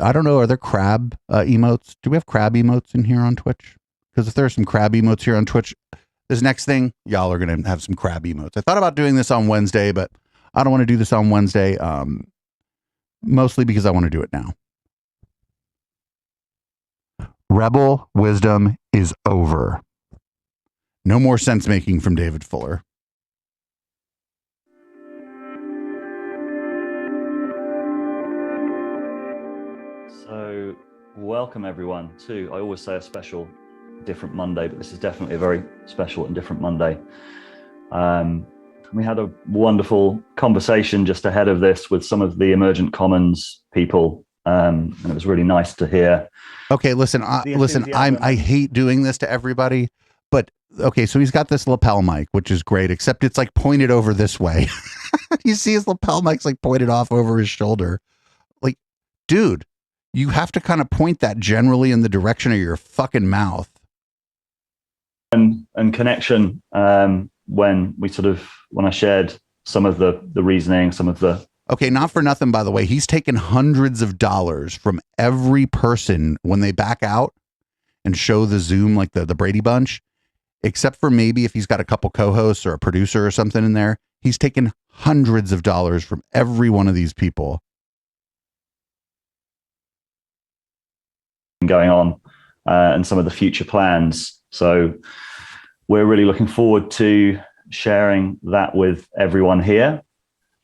I don't know, are there crab emotes? Do we have crab emotes in here on Twitch? Because if there are some crab emotes here on Twitch, this next thing, y'all are going to have some crab emotes. I thought about doing this on Wednesday, but I don't want to do this on Wednesday, mostly because I want to do it now. Rebel wisdom is over. No more sense making from David Fuller. So, welcome everyone to, I always say a special, different Monday, but this is definitely a very special and different Monday. We had a wonderful conversation just ahead of this with some of the Emergent Commons people, and it was really nice to hear. Okay, listen, I hate doing this to everybody, but okay, so he's got this lapel mic, which is great, except it's like pointed over this way. You see his lapel mic's like pointed off over his shoulder. Like, dude, you have to kind of point that generally in the direction of your fucking mouth. And connection, when I shared some of the reasoning, some of the... Okay, not for nothing, by the way, he's taken hundreds of dollars from every person when they back out and show the Zoom, like the Brady Bunch, except for maybe if he's got a couple co-hosts or a producer or something in there. He's taken hundreds of dollars from every one of these people. Going on and some of the future plans. So we're really looking forward to sharing that with everyone here.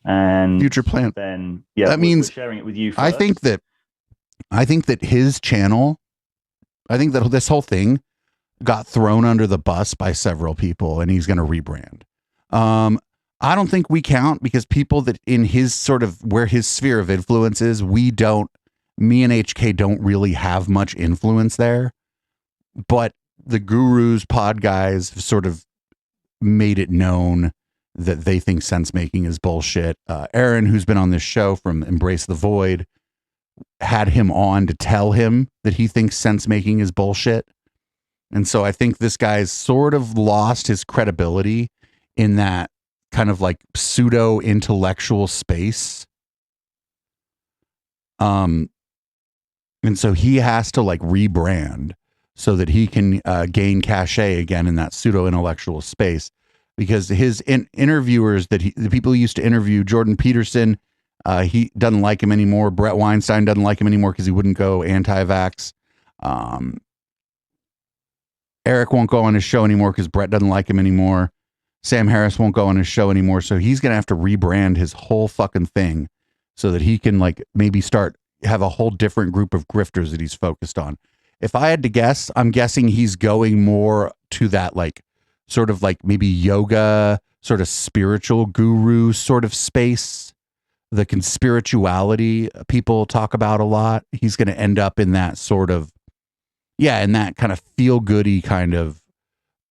And future plan. Then that means sharing it with you first. I think that his channel, I think that this whole thing got thrown under the bus by several people, and he's going to rebrand. I don't think we count, because people that in his sort of where his sphere of influence is, me and HK don't really have much influence there. But the Gurus pod guys have sort of made it known that they think sense making is bullshit. Aaron, who's been on this show from Embrace the Void, had him on to tell him that he thinks sense making is bullshit. And so I think this guy's sort of lost his credibility in that kind of like pseudo intellectual space. And so he has to like rebrand so that he can gain cachet again in that pseudo intellectual space. Because his interviewers, the people he used to interview, Jordan Peterson, he doesn't like him anymore. Brett Weinstein doesn't like him anymore because he wouldn't go anti-vax. Eric won't go on his show anymore because Brett doesn't like him anymore. Sam Harris won't go on his show anymore. So he's going to have to rebrand his whole fucking thing so that he can like maybe have a whole different group of grifters that he's focused on. If I had to guess, I'm guessing he's going more to that like sort of like maybe yoga, sort of spiritual guru sort of space. The conspirituality people talk about a lot. He's going to end up in that sort of, in that kind of feel-goody kind of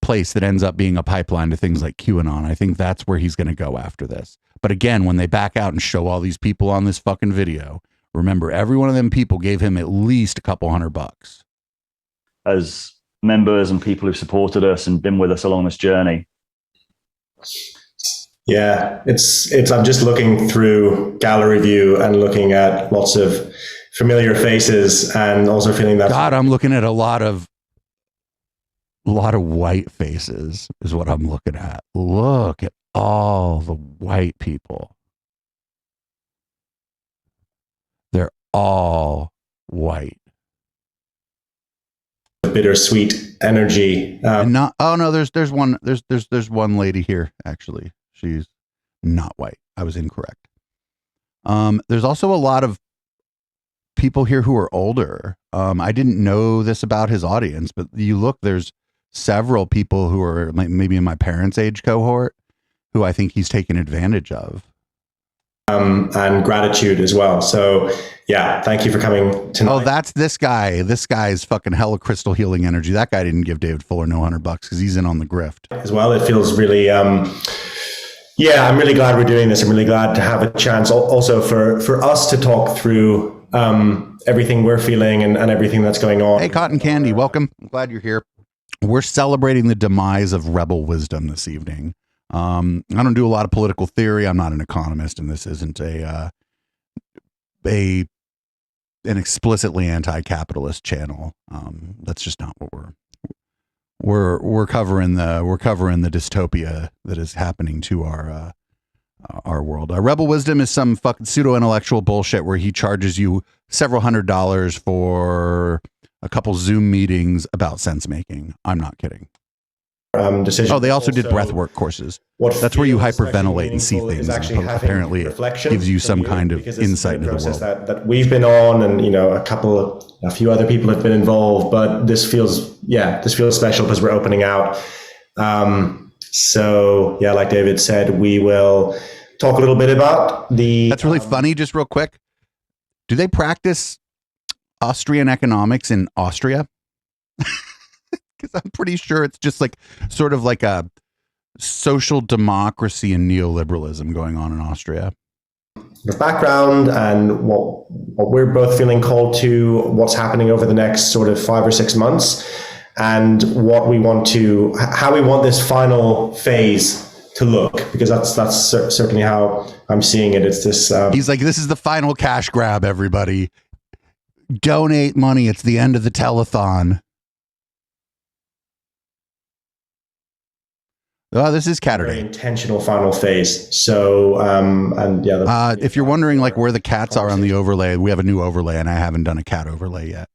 place that ends up being a pipeline to things like QAnon. I think that's where he's going to go after this. But again, when they back out and show all these people on this fucking video, remember, every one of them people gave him at least a couple $100. As members and people who've supported us and been with us along this journey. Yeah, it's I'm just looking through gallery view and looking at lots of familiar faces, and also feeling that God, I'm looking at a lot of white faces is what I'm looking at. Look at all the white people. They're all white. Bittersweet energy. There's one lady here actually. She's not white. I was incorrect. There's also a lot of people here who are older. I didn't know this about his audience, but you look, there's several people who are maybe in my parents' age cohort who I think he's taken advantage of. And gratitude as well. So yeah, thank you for coming tonight. Oh, that's this guy. This guy's fucking hella crystal healing energy. That guy didn't give David Fuller no $100 because he's in on the grift as well. It feels really, I'm really glad we're doing this. I'm really glad to have a chance also for us to talk through everything we're feeling and everything that's going on. Hey, Cotton Candy, welcome. I'm glad you're here. We're celebrating the demise of rebel wisdom this evening. I don't do a lot of political theory. I'm not an economist, and this isn't a an explicitly anti-capitalist channel. That's just not what we're covering the dystopia that is happening to our world. Rebel Wisdom is some fucking pseudo-intellectual bullshit where he charges you several $100s for a couple Zoom meetings about sense making. I'm not kidding. Decision. Oh, they also did breathwork courses. That's where you hyperventilate and see things. And apparently, it gives you some kind of insight into the world. That we've been on, and a few other people have been involved. But this feels special because we're opening out. So yeah, like David said, we will talk a little bit about the. That's really funny. Just real quick, do they practice Austrian economics in Austria? Because I'm pretty sure it's just like sort of like a social democracy and neoliberalism going on in Austria. The background and what we're both feeling called to, what's happening over the next sort of 5 or 6 months, and how we want this final phase to look, because that's certainly how I'm seeing it. It's this. He's like, this is the final cash grab, everybody. Donate money. It's the end of the telethon. Oh, this is Catterday. Very intentional final phase. So, and yeah. If you're wondering like where the cats are on the overlay, we have a new overlay, and I haven't done a cat overlay yet.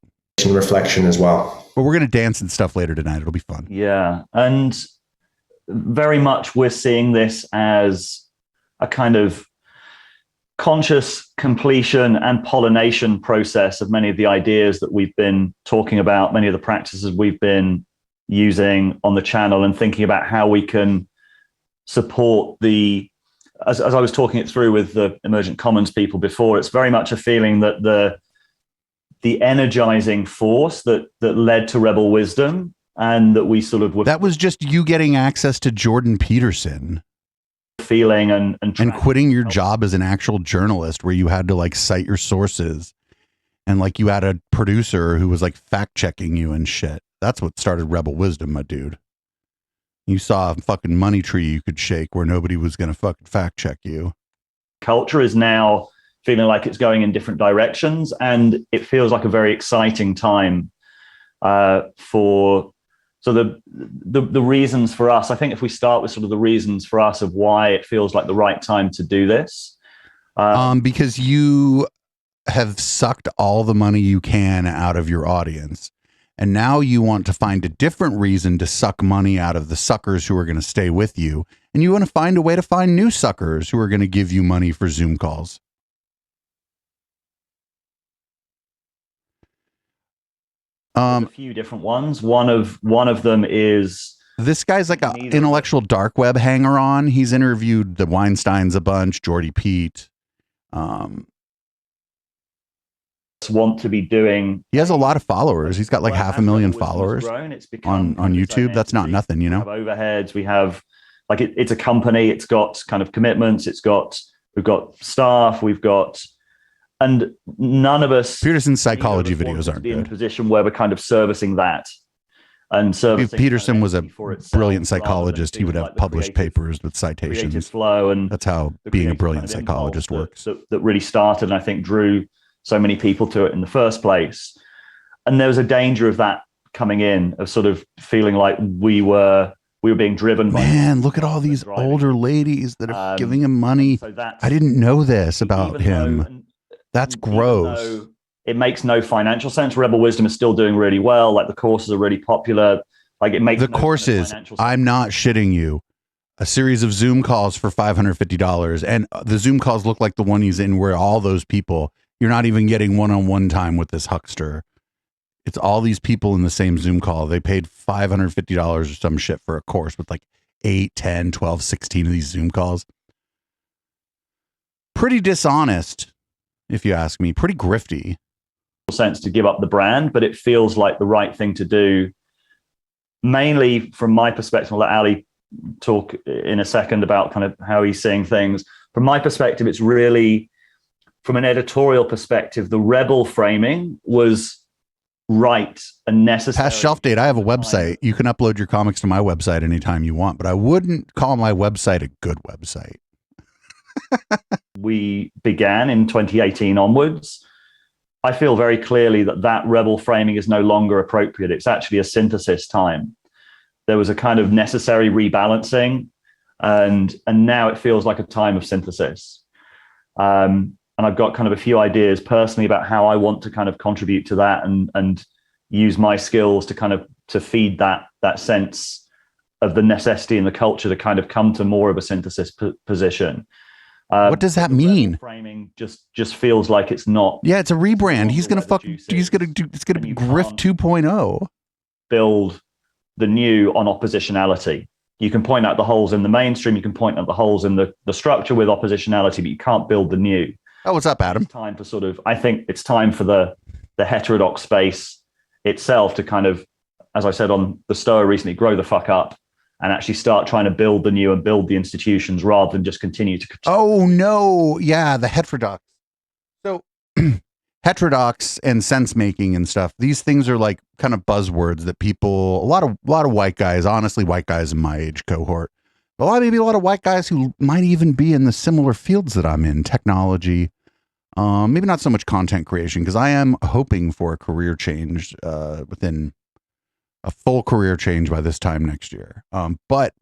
Reflection as well. But we're going to dance and stuff later tonight. It'll be fun. Yeah. And very much we're seeing this as a kind of conscious completion and pollination process of many of the ideas that we've been talking about, many of the practices we've been using on the channel, and thinking about how we can support as I was talking it through with the Emergent Commons people before, it's very much a feeling that the energizing force that led to Rebel Wisdom, and that we sort of that was just you getting access to Jordan Peterson, feeling and quitting your job as an actual journalist where you had to like cite your sources, and like you had a producer who was like fact checking you and shit. That's what started Rebel Wisdom, my dude. You saw a fucking money tree you could shake where nobody was going to fucking fact check you. Culture is now feeling like it's going in different directions, and it feels like a very exciting time the reasons for us. I think if we start with sort of the reasons for us of why it feels like the right time to do this. Because you have sucked all the money you can out of your audience. And now you want to find a different reason to suck money out of the suckers who are going to stay with you. And you want to find a way to find new suckers who are going to give you money for Zoom calls. A few different ones. One of them is this guy's like an intellectual dark web hanger on. He's interviewed the Weinsteins a bunch, Jordy Pete. Want to be doing. He has a lot of followers. He's got like 500,000 followers on YouTube. That's not nothing, you know. We have overheads. We have like it's a company. It's got kind of commitments. We've got staff. And none of us. Peterson's psychology videos aren't be in a good. position where we're kind of servicing that. And servicing. If Peterson was a brilliant psychologist, he would have published papers with citations. Flow, and that's how being a brilliant psychologist works. That really started, and I think drew so many people to it in the first place. And there was a danger of that coming in, of sort of feeling like we were being driven by. Man, look at all these older ladies that are giving him money. So I didn't know this about him. That's gross. It makes no financial sense. Rebel Wisdom is still doing really well. Like the courses are really popular. Like it makes the courses. I'm not shitting you. A series of Zoom calls for $550, and the Zoom calls look like the one he's in, where all those people. You're not even getting one-on-one time with this huckster. It's all these people in the same Zoom call. They paid $550 or some shit for a course with like 8, 10, 12, 16 of these Zoom calls. Pretty dishonest, if you ask me. Pretty grifty. Sense to give up the brand, but it feels like the right thing to do. Mainly from my perspective, I'll let Ali talk in a second about kind of how he's seeing things. From my perspective, it's really, from an editorial perspective, the Rebel framing was right and necessary. Past shelf date, I have a website. You can upload your comics to my website anytime you want, but I wouldn't call my website a good website. We began in 2018 onwards I feel very clearly that that rebel framing is no longer appropriate. It's actually a synthesis time. There was a kind of necessary rebalancing, and now it feels like a time of synthesis. And I've got kind of a few ideas personally about how I want to kind of contribute to that and use my skills to kind of to feed that sense of the necessity and the culture to kind of come to more of a synthesis position. What does that mean? Framing just feels like it's not. Yeah, it's a rebrand. He's gonna fuck. He's gonna do. It's gonna be Grift 2.0. Build the new on oppositionality. You can point out the holes in the mainstream. You can point out the holes in the structure with oppositionality, but you can't build the new. Oh, what's up, Adam? It's time to sort of. I think it's time for the heterodox space itself to kind of, as I said on the Stoa recently, grow the fuck up and actually start trying to build the new and build the institutions rather than just continue to. Oh no, yeah, the heterodox. So heterodox and sense making and stuff. These things are like kind of buzzwords that people, a lot of white guys, honestly, white guys in my age cohort, maybe a lot of white guys who might even be in the similar fields that I'm in, technology. Maybe not so much content creation, because I am hoping for a career change within a full career change by this time next year. But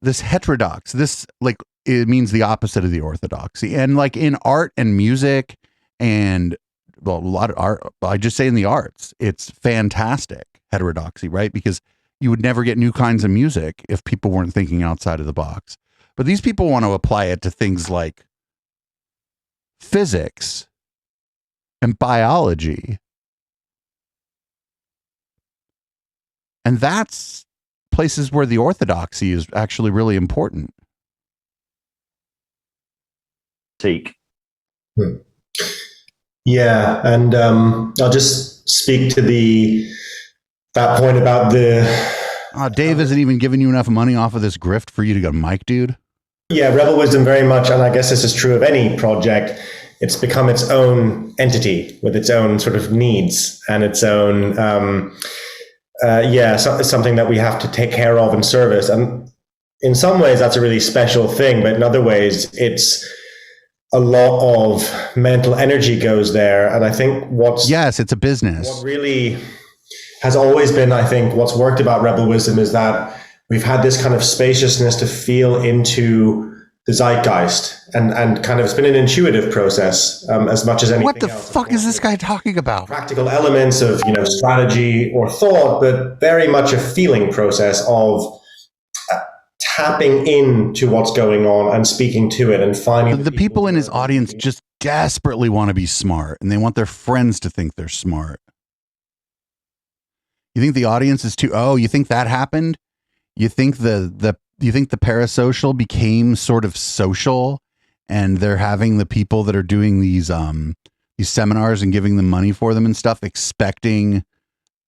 this heterodox, this like it means the opposite of the orthodoxy. And like in art and music and well, a lot of art, I just say in the arts, it's fantastic heterodoxy, right? Because you would never get new kinds of music if people weren't thinking outside of the box. But these people want to apply it to things like physics and biology. And that's places where the orthodoxy is actually really important. Yeah, and I'll just speak to that point about Dave isn't even giving you enough money off of this grift for you to go mic, dude. Yeah, Rebel Wisdom very much, and I guess this is true of any project, it's become its own entity with its own sort of needs and its own, something that we have to take care of and service. And in some ways, that's a really special thing, but in other ways, it's a lot of mental energy goes there. And I think yes, it's a business. What really has always been, I think, what's worked about Rebel Wisdom is that we've had this kind of spaciousness to feel into the zeitgeist, and kind of it's been an intuitive process as much as anything. What the fuck is this guy talking about? Practical elements of strategy or thought, but very much a feeling process of tapping into what's going on and speaking to it and finding the people in his audience just desperately want to be smart, and they want their friends to think they're smart. You think the audience is too? Oh, you think that happened? You think you think the parasocial became sort of social, and they're having the people that are doing these seminars and giving them money for them and stuff, expecting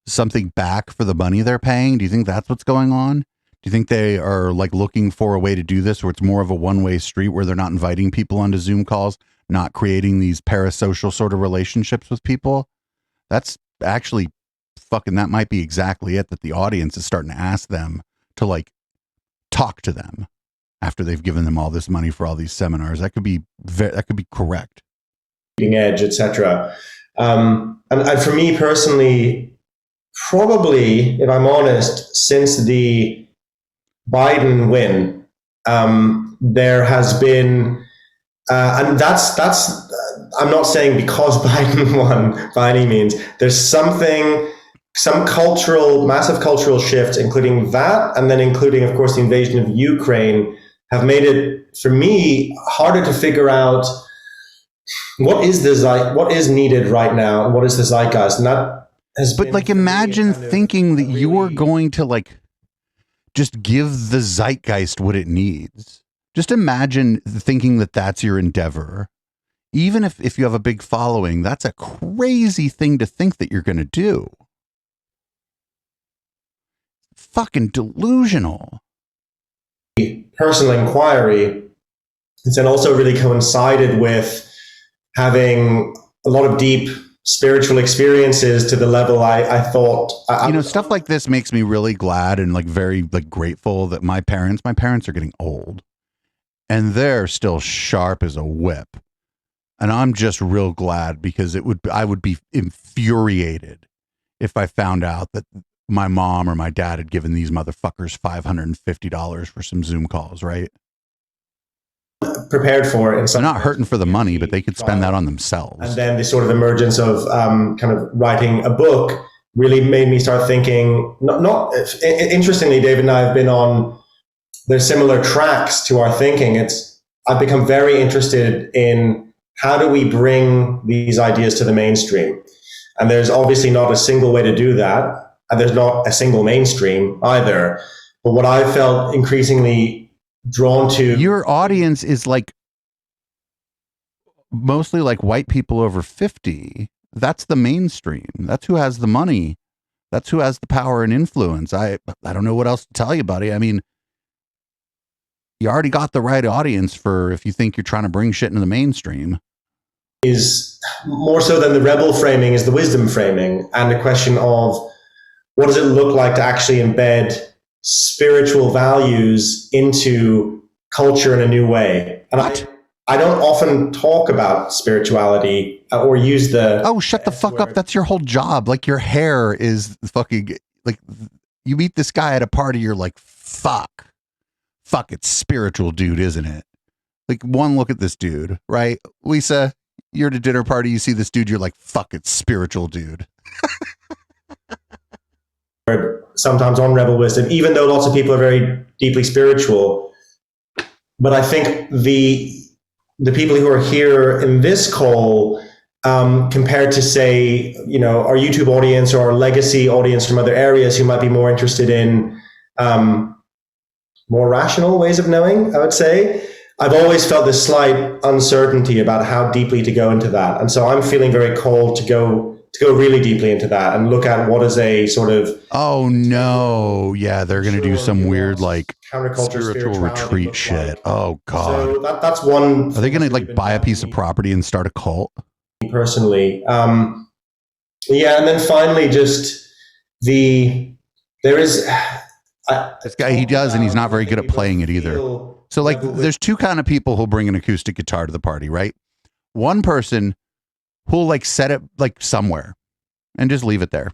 something back for the money they're paying? Do you think that's what's going on? Do you think they are like looking for a way to do this where it's more of a one-way street, where they're not inviting people onto Zoom calls, not creating these parasocial sort of relationships with people? That's actually fucking, that might be exactly it, that the audience is starting to ask them to like talk to them after they've given them all this money for all these seminars. That could be correct. Edge, etc. And for me personally, probably, if I'm honest, since the Biden win, there has been, and that's I'm not saying because Biden won by any means. There's some massive cultural shifts, including that, and then including, of course, the invasion of Ukraine, have made it, for me, harder to figure out what is needed right now, and what is the zeitgeist. And that has but like, imagine thinking that you were going to like just give the zeitgeist what it needs. Just imagine thinking that that's your endeavor. Even if you have a big following, that's a crazy thing to think that you're going to do. Fucking delusional. Personal inquiry, it's then also really coincided with having a lot of deep spiritual experiences to the level I thought. Stuff like this makes me really glad and like very like grateful that my parents are getting old, and they're still sharp as a whip. And I'm just real glad, because I would be infuriated if I found out that my mom or my dad had given these motherfuckers $550 for some Zoom calls, right? Prepared for it. They're not hurting for the money, but they could spend that on themselves. And then the sort of emergence of kind of writing a book really made me start thinking, interestingly, David and I have been on, there's similar tracks to our thinking. I've become very interested in how do we bring these ideas to the mainstream? And there's obviously not a single way to do that. And there's not a single mainstream either. But what I felt increasingly drawn to... Your audience is like mostly like white people over 50. That's the mainstream. That's who has the money. That's who has the power and influence. I don't know what else to tell you, buddy. I mean, you already got the right audience for if you think you're trying to bring shit into the mainstream. Is more so than the rebel framing is the wisdom framing, and the question of what does it look like to actually embed spiritual values into culture in a new way. And I don't often talk about spirituality or use the... Oh, shut the fuck up. That's your whole job. Like, your hair is fucking... Like, you meet this guy at a party, you're like, fuck, it's spiritual, dude, isn't it? Like, one look at this dude, right? Lisa, you're at a dinner party, you see this dude, you're like, fuck, it's spiritual, dude. Sometimes on Rebel Wisdom, even though lots of people are very deeply spiritual. But I think the people who are here in this call, compared to, say, our YouTube audience or our legacy audience from other areas who might be more interested in more rational ways of knowing, I would say, I've always felt this slight uncertainty about how deeply to go into that. And so I'm feeling very called to go really deeply into that and look at what is a sort of... Oh, no. Yeah, they're going to do some weird, like, spiritual retreat shit. Oh, God. So that's one... Are they going to, like, buy a piece of property and start a cult? Personally. Yeah, and then finally, just there is... This guy, he does, and he's not very good at playing it either. So, like, there's two kind of people who'll bring an acoustic guitar to the party, right? One person who'll, like, set it, like, somewhere and just leave it there.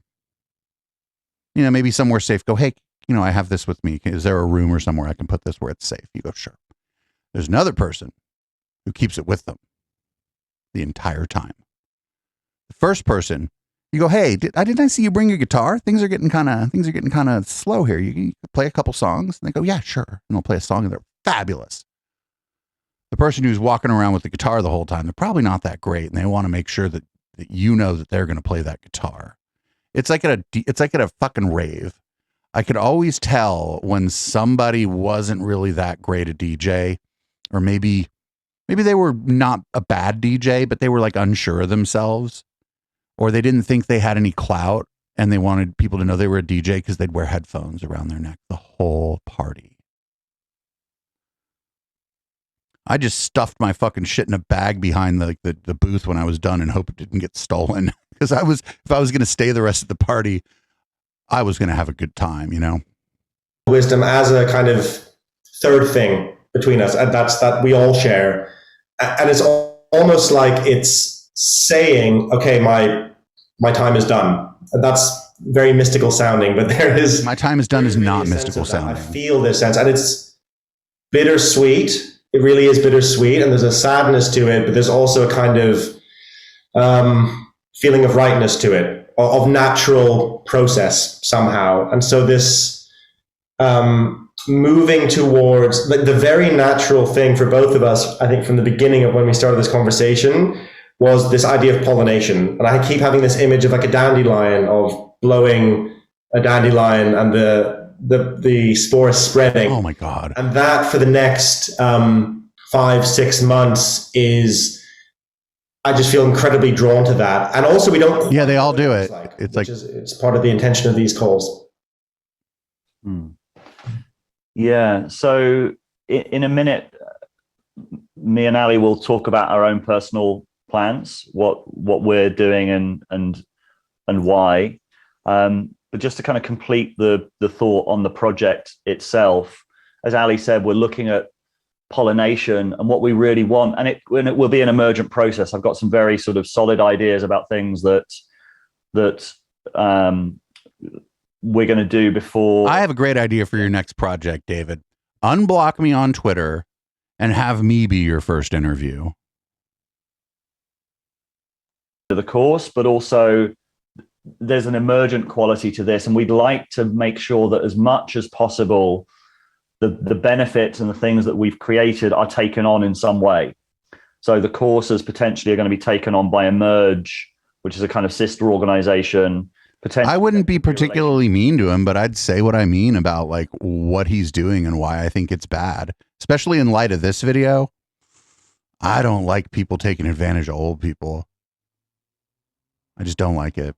Maybe somewhere safe. Go, hey, I have this with me. Is there a room or somewhere I can put this where it's safe? You go, sure. There's another person who keeps it with them the entire time. The first person, you go, hey, didn't I see you bring your guitar? Things are getting kind of slow here. You play a couple songs? And they go, yeah, sure. And they'll play a song and they're fabulous. The person who's walking around with the guitar the whole time, they're probably not that great, and they want to make sure that that they're going to play that guitar. It's like at a fucking rave. I could always tell when somebody wasn't really that great a DJ, or maybe they were not a bad DJ, but they were like unsure of themselves, or they didn't think they had any clout, and they wanted people to know they were a DJ because they'd wear headphones around their neck the whole party. I just stuffed my fucking shit in a bag behind the booth when I was done and hoped it didn't get stolen. Because if I was going to stay the rest of the party, I was going to have a good time, Wisdom as a kind of third thing between us, and that's that we all share. And it's almost like it's saying, okay, my time is done. And that's very mystical sounding, but there is... My time is done is not mystical sounding. I feel this sense, and it's bittersweet. It really is bittersweet, and there's a sadness to it, but there's also a kind of feeling of rightness to it, of natural process somehow. And so this moving towards the very natural thing for both of us, I think from the beginning of when we started this conversation, was this idea of pollination. And I keep having this image of like a dandelion, of blowing a dandelion and the spores spreading. Oh my God. And that for the next 5-6 months I just feel incredibly drawn to that. And also we don't... Yeah, they all do it. It's part of the intention of these calls. Yeah. So in a minute, me and Ali will talk about our own personal plans, what we're doing and why. But just to kind of complete the thought on the project itself, as Ali said, we're looking at pollination and what we really want. And it will be an emergent process. I've got some very sort of solid ideas about things that we're going to do before. I have a great idea for your next project, David. Unblock me on Twitter and have me be your first interview. The course, but also there's an emergent quality to this, and we'd like to make sure that as much as possible the benefits and the things that we've created are taken on in some way. So the courses potentially are going to be taken on by Emerge, which is a kind of sister organization. I wouldn't be particularly mean to him, but I'd say what I mean about like what he's doing and why I think it's bad, especially in light of this video. I don't like people taking advantage of old people. I just don't like it.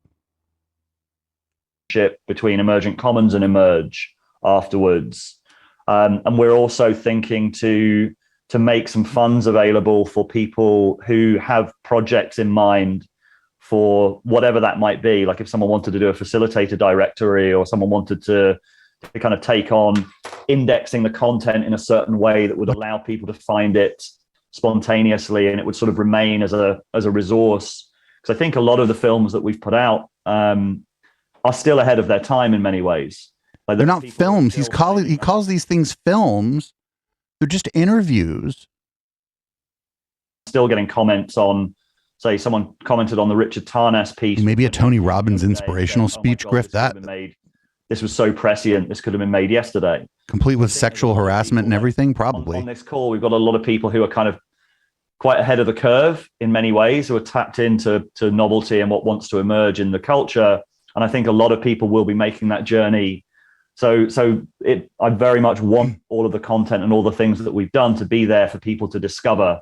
Between Emergent Commons and Emerge afterwards. And we're also thinking to make some funds available for people who have projects in mind for whatever that might be. Like if someone wanted to do a facilitator directory, or someone wanted to kind of take on indexing the content in a certain way that would allow people to find it spontaneously, and it would sort of remain as a resource. Because I think a lot of the films that we've put out are still ahead of their time in many ways. Like they're not films. He calls these things films. They're just interviews. Still getting comments on, say, someone commented on the Richard Tarnas piece. Maybe a Tony Robbins inspirational speech, Grift. This was so prescient. This could have been made yesterday. Complete with sexual harassment and everything, probably. On this call, we've got a lot of people who are kind of quite ahead of the curve in many ways, who are tapped into novelty and what wants to emerge in the culture. And I think a lot of people will be making that journey. So I very much want all of the content and all the things that we've done to be there for people to discover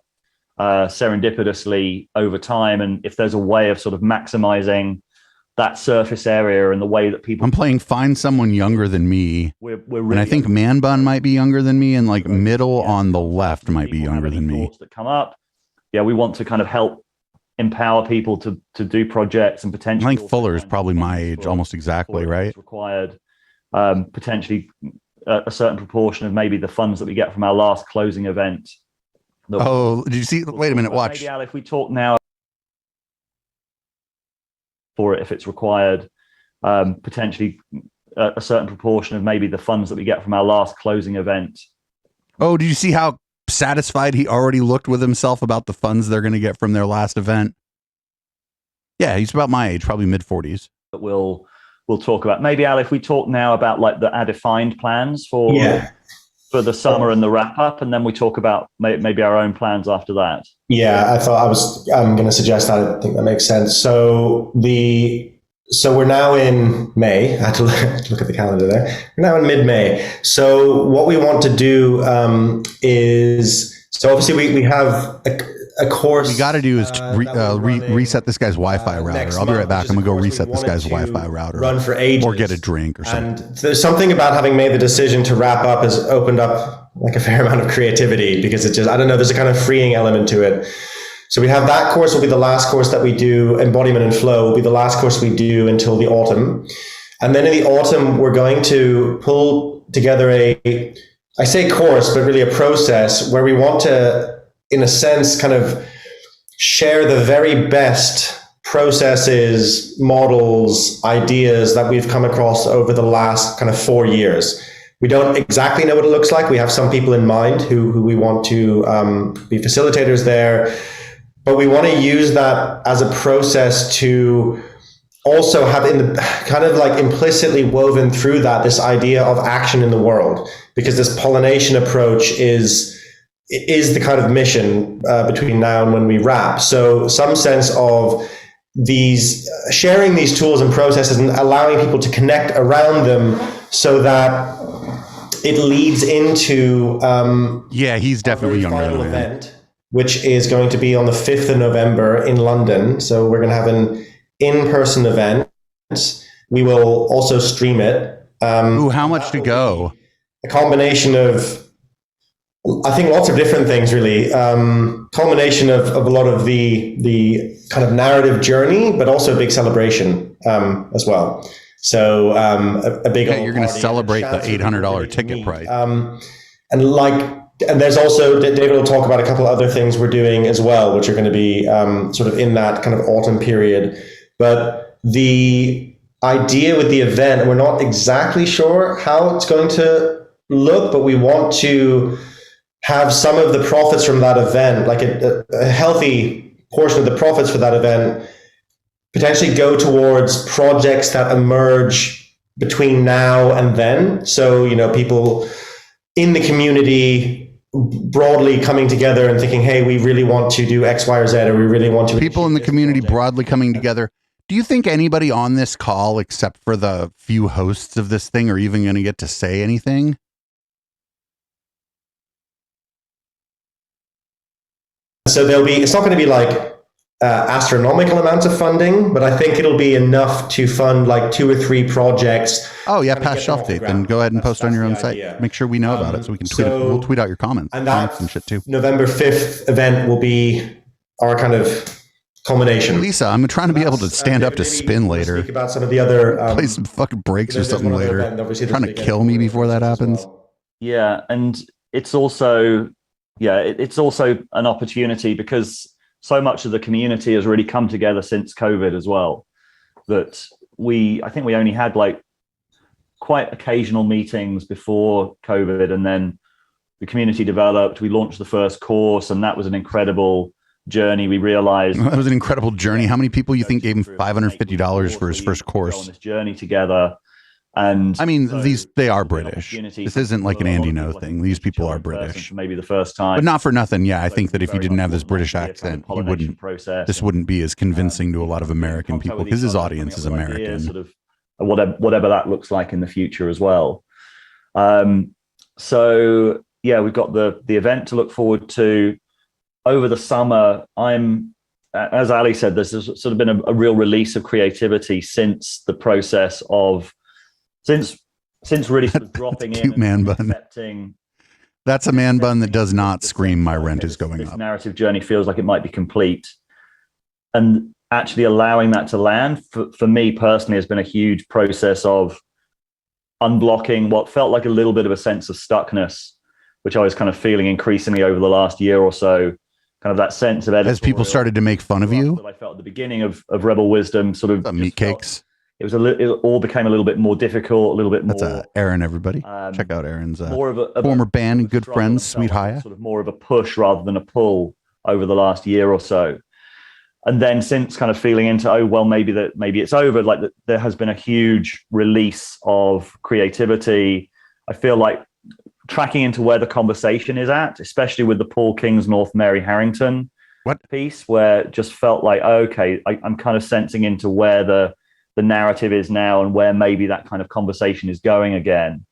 serendipitously over time. And if there's a way of sort of maximizing that surface area and the way that people... I'm playing Find Someone Younger Than Me. We're really, and I think Man Bun might be younger than me, and like Middle on the left might be younger than me. That come up. Yeah, we want to kind of help empower people to do projects and potentially... I think Fuller is probably my age, almost exactly, right? Required potentially a certain proportion of maybe the funds that we get from our last closing event. Oh, did you see? Wait a minute, watch. Maybe, Al, if we talk now for it, if it's required, potentially a certain proportion of maybe the funds that we get from our last closing event. Oh, did you see how satisfied he already looked with himself about the funds they're going to get from their last event? Yeah, he's about my age, probably mid-40s. That we'll talk about. Maybe, Al, if we talk now about like our defined plans for the summer and the wrap up, and then we talk about maybe our own plans after that. Yeah, I'm going to suggest that. I think that makes sense. So we're now in May. I had to look at the calendar there. We're now in mid-May. So what we want to do is, so obviously we have a course. What we got to do is reset this guy's Wi-Fi router. I'll be right back. I'm going to go reset this guy's Wi-Fi router. Run for ages. Or get a drink or something. And there's something about having made the decision to wrap up has opened up like a fair amount of creativity, because it's just, I don't know, there's a kind of freeing element to it. So we have that course will be the last course that we do. Embodiment and Flow will be the last course we do until the autumn. And then in the autumn, we're going to pull together I say course, but really a process where we want to, in a sense, kind of share the very best processes, models, ideas that we've come across over the last kind of 4 years. We don't exactly know what it looks like. We have some people in mind who we want to be facilitators there, but we want to use that as a process to also have in the kind of like implicitly woven through that this idea of action in the world, because this pollination approach is the kind of mission between now and when we wrap. So some sense of sharing these tools and processes and allowing people to connect around them so that it leads into he's definitely younger than event, which is going to be on the 5th of November in London. So we're going to have an in-person event. We will also stream it. How much to go? A combination of, I think, lots of different things, really. Culmination of a lot of the kind of narrative journey, but also a big celebration as well. So a big. You're going to celebrate the $800 ticket price. And like And there's also, David will talk about a couple other things we're doing as well, which are going to be sort of in that kind of autumn period. But the idea with the event, we're not exactly sure how it's going to look, but we want to have some of the profits from that event, like a healthy portion of the profits for that event, potentially go towards projects that emerge between now and then. So, people in the community broadly coming together and thinking, hey, we really want to do X, Y, or Z, or we really want to. People in the community broadly coming together. Do you think anybody on this call, except for the few hosts of this thing, are even going to get to say anything? So it's not going to be like astronomical amounts of funding, but I think it'll be enough to fund like 2 or 3 projects. Oh yeah, past shelf date. Then go ahead and post on your own site. Make sure we know about it so we can tweet it. We'll tweet out your comments and that and shit too. November 5th event will be our kind of culmination. Lisa, I'm trying to be able to stand up to spin later. Speak about some of the other play some fucking breaks or something later. Trying to kill me before that happens. Yeah, and it's also it's also an opportunity because so much of the community has really come together since COVID as well, that I think we only had like quite occasional meetings before COVID, and then the community developed. We launched the first course, and that was an incredible journey. We realized that was an incredible journey. How many people you think gave him $550 for his first course? On this journey together. And I mean, they are British. This isn't like an Andy No thing. These people are British. Maybe the first time. But not for nothing. Yeah, I think that if you didn't have this British accent, this wouldn't be as convincing to a lot of American people because his audience is American. Sort of whatever that looks like in the future as well. So yeah, we've got the event to look forward to. Over the summer, as Ali said, there's sort of been a real release of creativity since the process of since really sort of dropping cute in man bun. Accepting. That's a man bun that does not scream my rent is going up. This narrative journey feels like it might be complete, and actually allowing that to land for me personally has been a huge process of unblocking what felt like a little bit of a sense of stuckness, which I was kind of feeling increasingly over the last year or so. Kind of that sense of as people started to make fun of you. That I felt at the beginning of Rebel Wisdom, sort of meat cakes. It all became a little bit more difficult, a little bit more. That's Aaron, everybody. Check out Aaron's more of a former band and good friends, Sweet Haya. Sort of more of a push rather than a pull over the last year or so. And then since kind of feeling into, maybe it's over, like there has been a huge release of creativity. I feel like tracking into where the conversation is at, especially with the Paul Kingsnorth, Mary Harrington piece, where it just felt like, I'm kind of sensing into where the narrative is now and where maybe that kind of conversation is going again.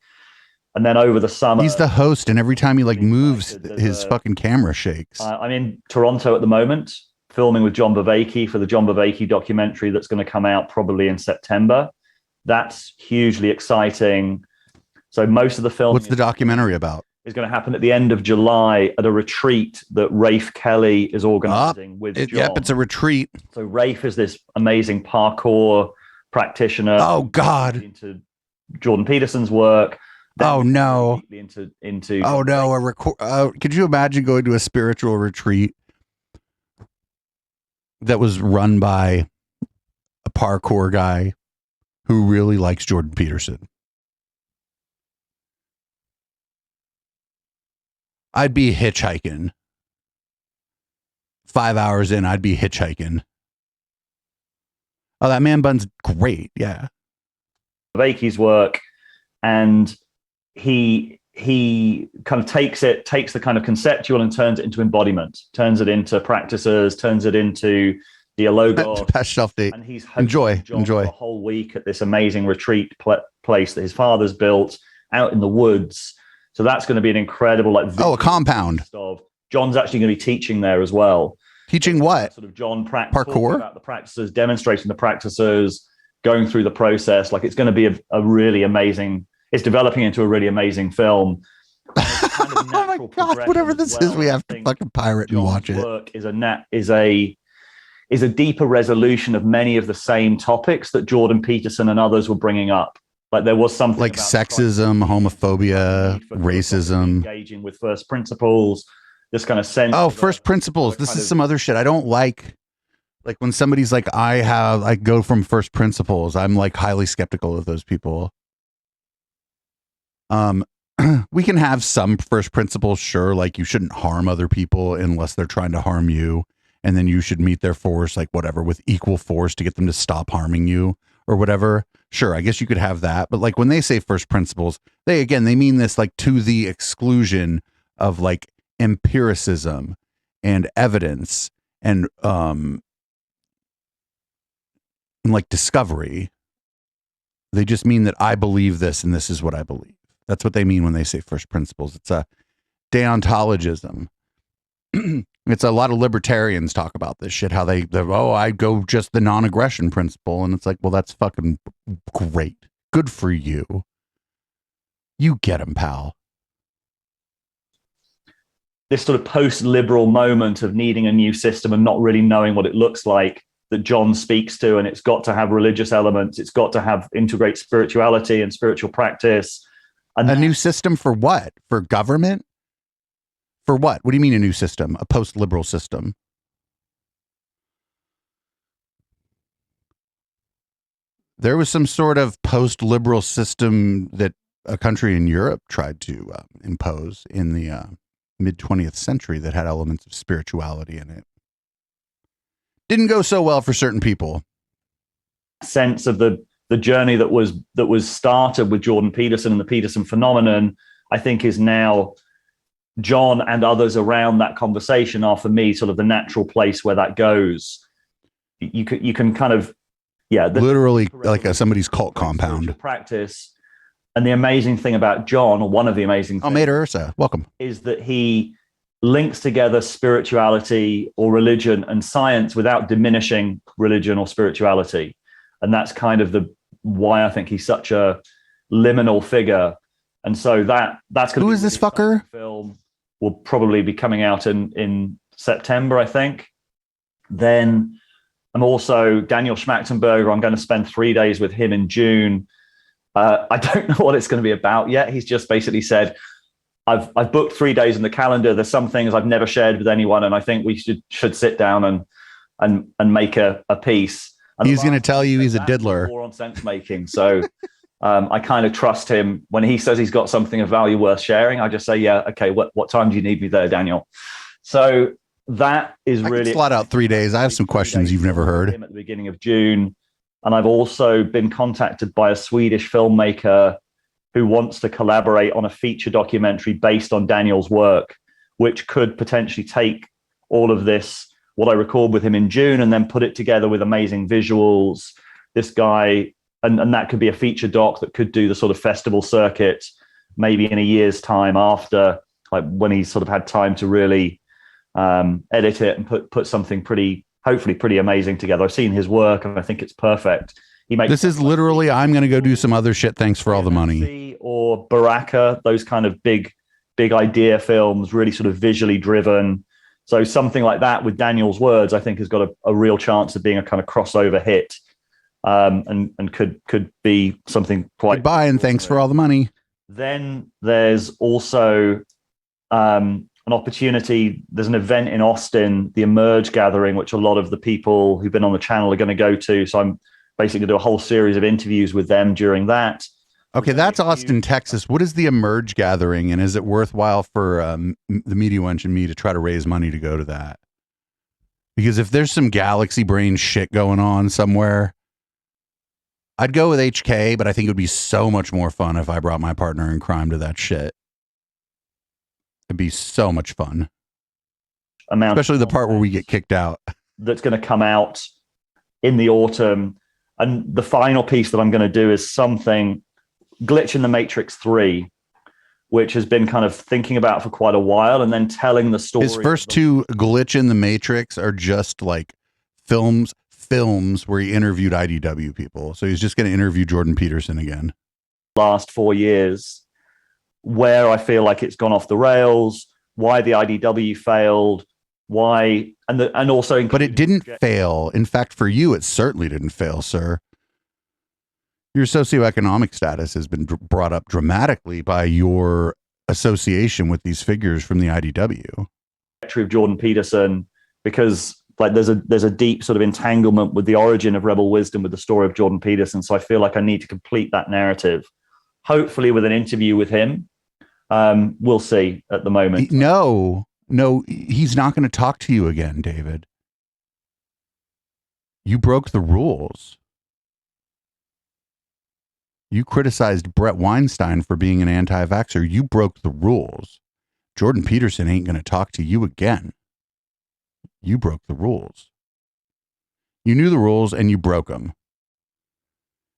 And then over the summer, he's the host, and every time he moves, his fucking camera shakes. I'm in Toronto at the moment, filming with John Bavacki for the John Bavacki documentary that's going to come out probably in September. That's hugely exciting. So most of the film. What's the documentary about? Is going to happen at the end of July at a retreat that Rafe Kelly is organizing with John. Yep, it's a retreat. So Rafe is this amazing parkour practitioner. Oh God! Into Jordan Peterson's work. Oh no! Into oh no! Could you imagine going to a spiritual retreat that was run by a parkour guy who really likes Jordan Peterson? I'd be hitchhiking. 5 hours in, I'd be hitchhiking. Oh, that man bun's great. Yeah. Vacky's work, and he kind of takes the kind of conceptual and turns it into embodiment, turns it into practices, turns it into dialogue. Past shelf date. And he's enjoy a whole week at this amazing retreat place that his father's built out in the woods. So that's going to be an incredible a compound. John's actually going to be teaching there as well. Teaching what? Sort of John parkour about the practices, demonstrating the practices, going through the process. Like it's going to be a really amazing. It's developing into a really amazing film. Kind of oh my God! Whatever this is, we have to fucking pirate and watch it. Work is a deeper resolution of many of the same topics that Jordan Peterson and others were bringing up. Like there was something like about sexism, homophobia, racism, engaging with first principles, this kind of sense. Oh, first principles. This is some other shit. I don't like when somebody's like, I go from first principles. I'm like highly skeptical of those people. We can have some first principles, sure. Like you shouldn't harm other people unless they're trying to harm you. And then you should meet their force, like whatever, with equal force to get them to stop harming you or whatever. Sure, I guess you could have that. But like when they say first principles, they mean this like to the exclusion of like empiricism and evidence and like discovery. They just mean that I believe this and this is what I believe. That's what they mean when they say first principles. It's a deontologism. It's a lot of libertarians talk about this shit, how I go just the non-aggression principle. And it's like, well, that's fucking great. Good for you. You get them, pal. This sort of post-liberal moment of needing a new system and not really knowing what it looks like that John speaks to, and it's got to have religious elements. It's got to integrate spirituality and spiritual practice. And a new system for what? For government? For what? What do you mean a new system? A post-liberal system? There was some sort of post-liberal system that a country in Europe tried to impose in the mid-20th century that had elements of spirituality in it. Didn't go so well for certain people. Sense of the journey that was started with Jordan Peterson and the Peterson phenomenon, I think is now John and others around that conversation are for me sort of the natural place where that goes. You can kind of, literally like somebody's cult compound practice. And the amazing thing about John, or one of the amazing things, Mater Ursa, welcome, is that he links together spirituality or religion and science without diminishing religion or spirituality. And that's kind of why I think he's such a liminal figure. And so that's going to be who is this fucker? Film will probably be coming out in September, I think. Then I'm also Daniel Schmachtenberger. I'm going to spend 3 days with him in June. I don't know what it's going to be about yet. He's just basically said, I've booked 3 days in the calendar. There's some things I've never shared with anyone, and I think we should sit down and make a piece. And he's going to tell you he's a diddler. More on sense making. So I kind of trust him when he says he's got something of value worth sharing. I just say, yeah, okay. What time do you need me there, Daniel? So that is really slot out 3 days. I have some questions you've never heard. At the beginning of June, and I've also been contacted by a Swedish filmmaker who wants to collaborate on a feature documentary based on Daniel's work, which could potentially take all of this, what I record with him in June, and then put it together with amazing visuals. This guy, and that could be a feature doc that could do the sort of festival circuit, maybe in a year's time after, like when he's sort of had time to really edit it and put something hopefully pretty amazing together. I've seen his work and I think it's perfect. This is literally, I'm going to go do some other shit. Thanks for all the money. Or Baraka, those kind of big idea films, really sort of visually driven. So something like that with Daniel's words, I think has got a real chance of being a kind of crossover hit, and could be something quite. Goodbye and thanks for all the money. Then there's also an opportunity. There's an event in Austin, the Emerge Gathering, which a lot of the people who've been on the channel are going to go to. So I'm basically do a whole series of interviews with them during that. Okay, that's Austin, Texas. What is the Emerge Gathering, and is it worthwhile for the Media Wench and me to try to raise money to go to that? Because if there's some galaxy brain shit going on somewhere, I'd go with HK, but I think it would be so much more fun if I brought my partner in crime to that shit. It'd be so much fun. Especially the part where we get kicked out. That's going to come out in the autumn. And the final piece that I'm going to do is something, Glitch in the Matrix 3, which has been kind of thinking about for quite a while, and then telling the story. His first two, Glitch in the Matrix, are just like films where he interviewed IDW people. So he's just going to interview Jordan Peterson again. Last 4 years, where I feel like it's gone off the rails, why the IDW failed, why, and also. But it didn't fail. In fact, for you, it certainly didn't fail, sir. Your socioeconomic status has been brought up dramatically by your association with these figures from the IDW. Of Jordan Peterson, because like there's a deep sort of entanglement with the origin of Rebel Wisdom with the story of Jordan Peterson. So I feel like I need to complete that narrative, hopefully with an interview with him. We'll see at the moment. No, he's not going to talk to you again, David. You broke the rules. You criticized Brett Weinstein for being an anti-vaxxer. You broke the rules. Jordan Peterson ain't going to talk to you again. You broke the rules. You knew the rules and you broke them.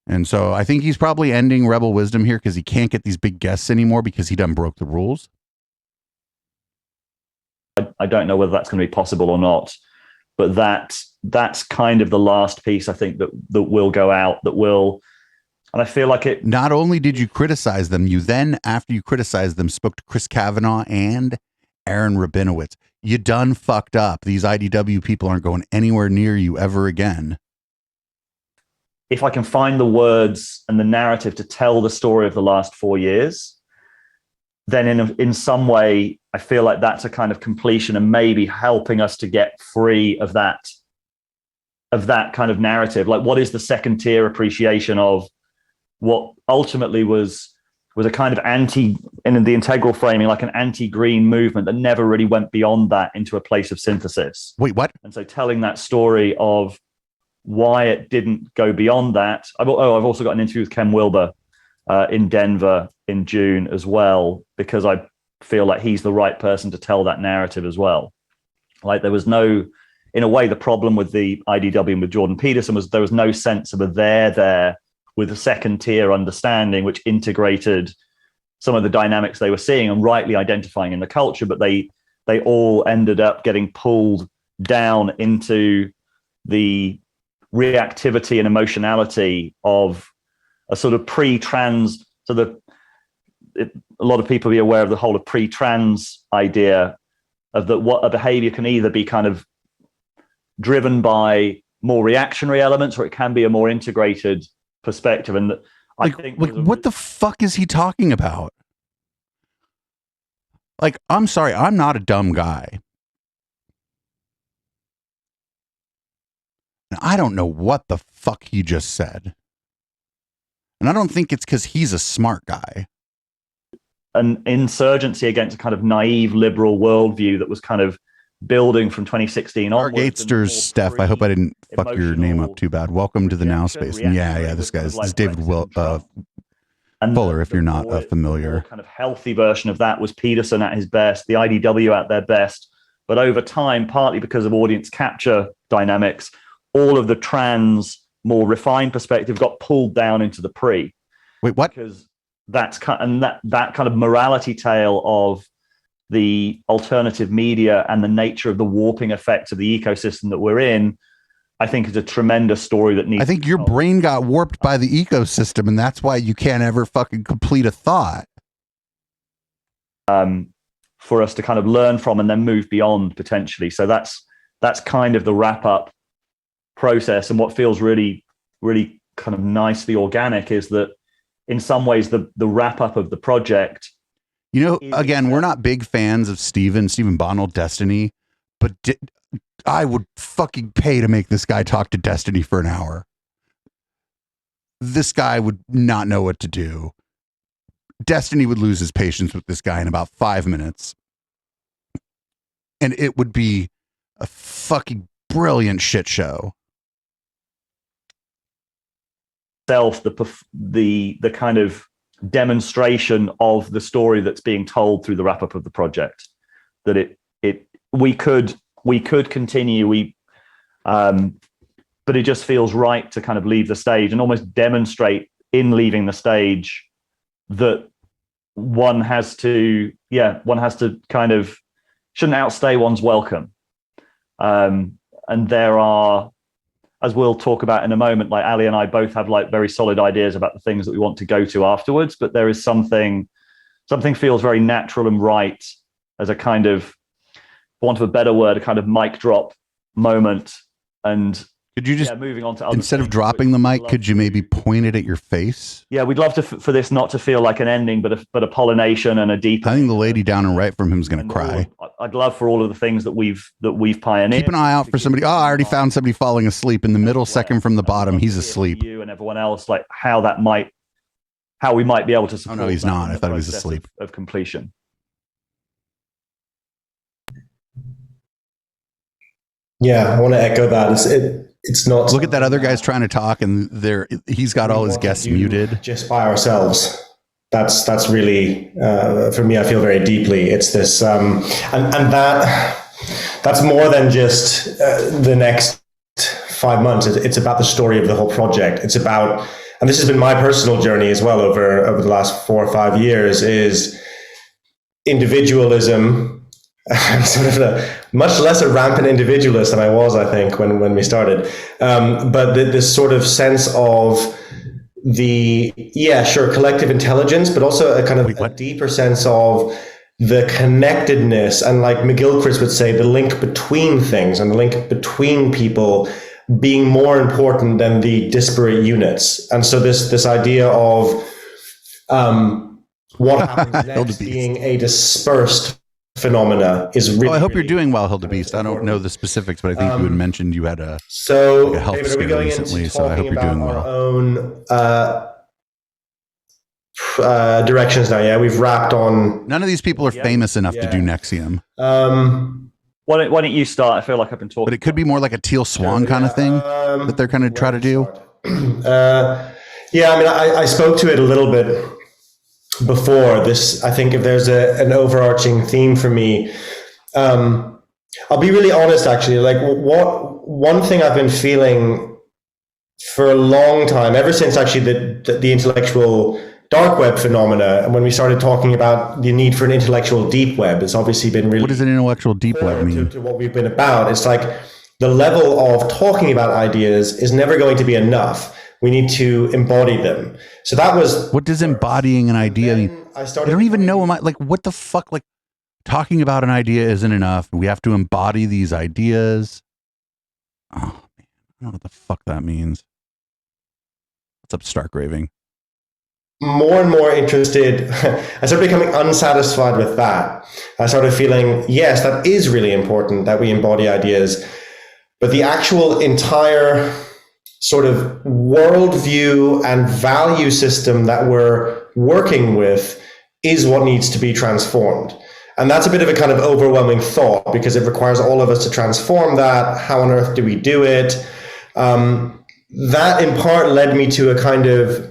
And so I think he's probably ending Rebel Wisdom here because he can't get these big guests anymore because he done broke the rules. I don't know whether that's going to be possible or not, but that's kind of the last piece I think that will go out, that will. And I feel like it. Not only did you criticize them, you then, after you criticized them, spoke to Chris Kavanaugh and Aaron Rabinowitz. You done fucked up. These IDW people aren't going anywhere near you ever again. If I can find the words and the narrative to tell the story of the last 4 years, then in some way, I feel like that's a kind of completion and maybe helping us to get free of that kind of narrative. Like, what is the second tier appreciation of what ultimately was a kind of in the integral framing, like an anti-green movement that never really went beyond that into a place of synthesis. Wait, what? And so telling that story of why it didn't go beyond that. I've also got an interview with Ken Wilber in Denver in June as well, because I feel like he's the right person to tell that narrative as well. Like, there was no, in a way, the problem with the IDW and with Jordan Peterson was there was no sense of a there with a second tier understanding, which integrated some of the dynamics they were seeing and rightly identifying in the culture, but they all ended up getting pulled down into the reactivity and emotionality of a sort of pre-trans. So a lot of people be aware of the whole of pre-trans idea of that what a behavior can either be kind of driven by more reactionary elements, or it can be a more integrated perspective. And I think what the fuck is he talking about? Like, I'm sorry, I'm not a dumb guy. And I don't know what the fuck he just said. And I don't think it's because he's a smart guy. An insurgency against a kind of naive liberal worldview that was kind of building from 2016 onwards. Gatesters, Steph, I hope I didn't fuck your name up too bad. Welcome to the Now Space. And yeah, this is David Fuller, if you're not familiar. Kind of healthy version of that was Peterson at his best, the IDW at their best. But over time, partly because of audience capture dynamics, all of the trans, more refined perspective got pulled down into the pre. Wait, what? Because that kind of morality tale of the alternative media and the nature of the warping effects of the ecosystem that we're in, I think is a tremendous story that needs. I think your brain got warped by the ecosystem, and that's why you can't ever fucking complete a thought. For us to kind of learn from and then move beyond potentially. So that's kind of the wrap up process. And what feels really, really kind of nicely organic is that in some ways the wrap up of the project. You know, again, we're not big fans of Stephen Bonnell, Destiny, but I would fucking pay to make this guy talk to Destiny for an hour. This guy would not know what to do. Destiny would lose his patience with this guy in about 5 minutes. And it would be a fucking brilliant shit show. The kind of demonstration of the story that's being told through the wrap up of the project, that we could continue, but it just feels right to kind of leave the stage and almost demonstrate in leaving the stage that one has to kind of shouldn't outstay one's welcome. And there are, as we'll talk about in a moment, like Ali and I both have like very solid ideas about the things that we want to go to afterwards, but there is something feels very natural and right as a kind of, for want of a better word, a kind of mic drop moment. And Could you just, moving on to other instead of things, dropping the mic, we'd could you love maybe to- point it at your face? Yeah, we'd love to for this not to feel like an ending, but a pollination and a deeper. I think the lady down and right from him is going to cry. I'd love for all of the things that we've pioneered. Keep an eye out for somebody. Oh, I already found somebody falling asleep in the middle second from the bottom. He's asleep. You and everyone else, like how we might be able to support. Oh no, he's that not. in I the thought he was process asleep. of completion. Yeah, I want to echo that. It's not. Look at that other guy's trying to talk, and he's got all his guests muted. Just by ourselves. That's really for me. I feel very deeply. It's this, and that's more than just the next 5 months. It's about the story of the whole project. It's about, and this has been my personal journey as well over the last 4 or 5 years, is individualism. I'm sort of much less a rampant individualist than I was, I think, when we started. But this sort of sense of collective intelligence, but also a kind of a deeper sense of the connectedness, and like McGilchrist would say, the link between things and the link between people being more important than the disparate units. And so this idea of what happens next being a dispersed phenomena is really. I hope you're doing well, Hildebeest. I don't know the specifics, but I think you had mentioned you had a health David, scare recently, so I hope you're doing well. Our own directions now. Yeah, we've wrapped on. None of these people are famous enough to do Nexium. Why don't you start? I feel like I've been talking. But it could be more like a teal swan kind of thing that they're kind of try to do. Yeah, I mean, I spoke to it a little bit before this. I think if there's an overarching theme for me, I'll be really honest, actually. Like, one thing I've been feeling for a long time, ever since actually the intellectual dark web phenomena, and when we started talking about the need for an intellectual deep web, it's obviously been really. What does an intellectual deep web mean? To what we've been about, it's like the level of talking about ideas is never going to be enough. We need to embody them. So that was. What does embodying an idea mean? I don't even know. Like, what the fuck? Like, talking about an idea isn't enough. We have to embody these ideas. Oh man, I don't know what the fuck that means. What's up, Stark Raving? More and more interested. I started becoming unsatisfied with that. I started feeling, yes, that is really important that we embody ideas, but the actual entire sort of worldview and value system that we're working with is what needs to be transformed. And that's a bit of a kind of overwhelming thought, because it requires all of us to transform that. How on earth do we do it? That in part led me to a kind of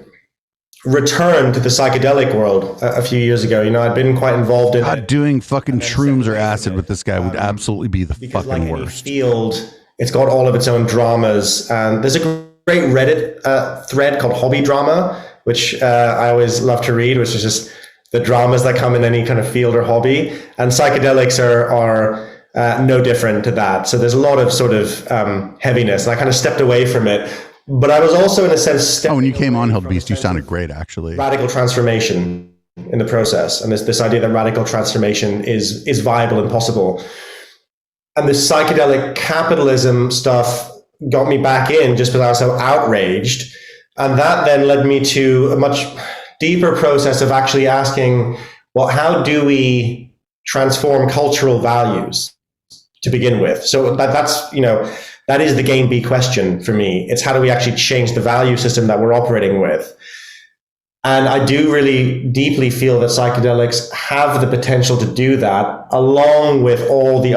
return to the psychedelic world a few years ago. You know, I'd been quite involved in it. Doing fucking shrooms or acid with this guy would absolutely be the fucking like worst. Any field, it's got all of its own dramas. And there's a great Reddit thread called Hobby Drama, which I always love to read, which is just the dramas that come in any kind of field or hobby. And psychedelics are no different to that. So there's a lot of sort of heaviness. And I kind of stepped away from it. But I was also, in a sense, when you came on Hildebeest, you sounded great, actually. Radical transformation in the process, and this idea that radical transformation is viable and possible. And this psychedelic capitalism stuff got me back in just because I was so outraged, and that then led me to a much deeper process of actually asking, well, how do we transform cultural values to begin with? So that's, you know. That is the game B question for me. It's how do we actually change the value system that we're operating with? And I do really deeply feel that psychedelics have the potential to do that, along with all the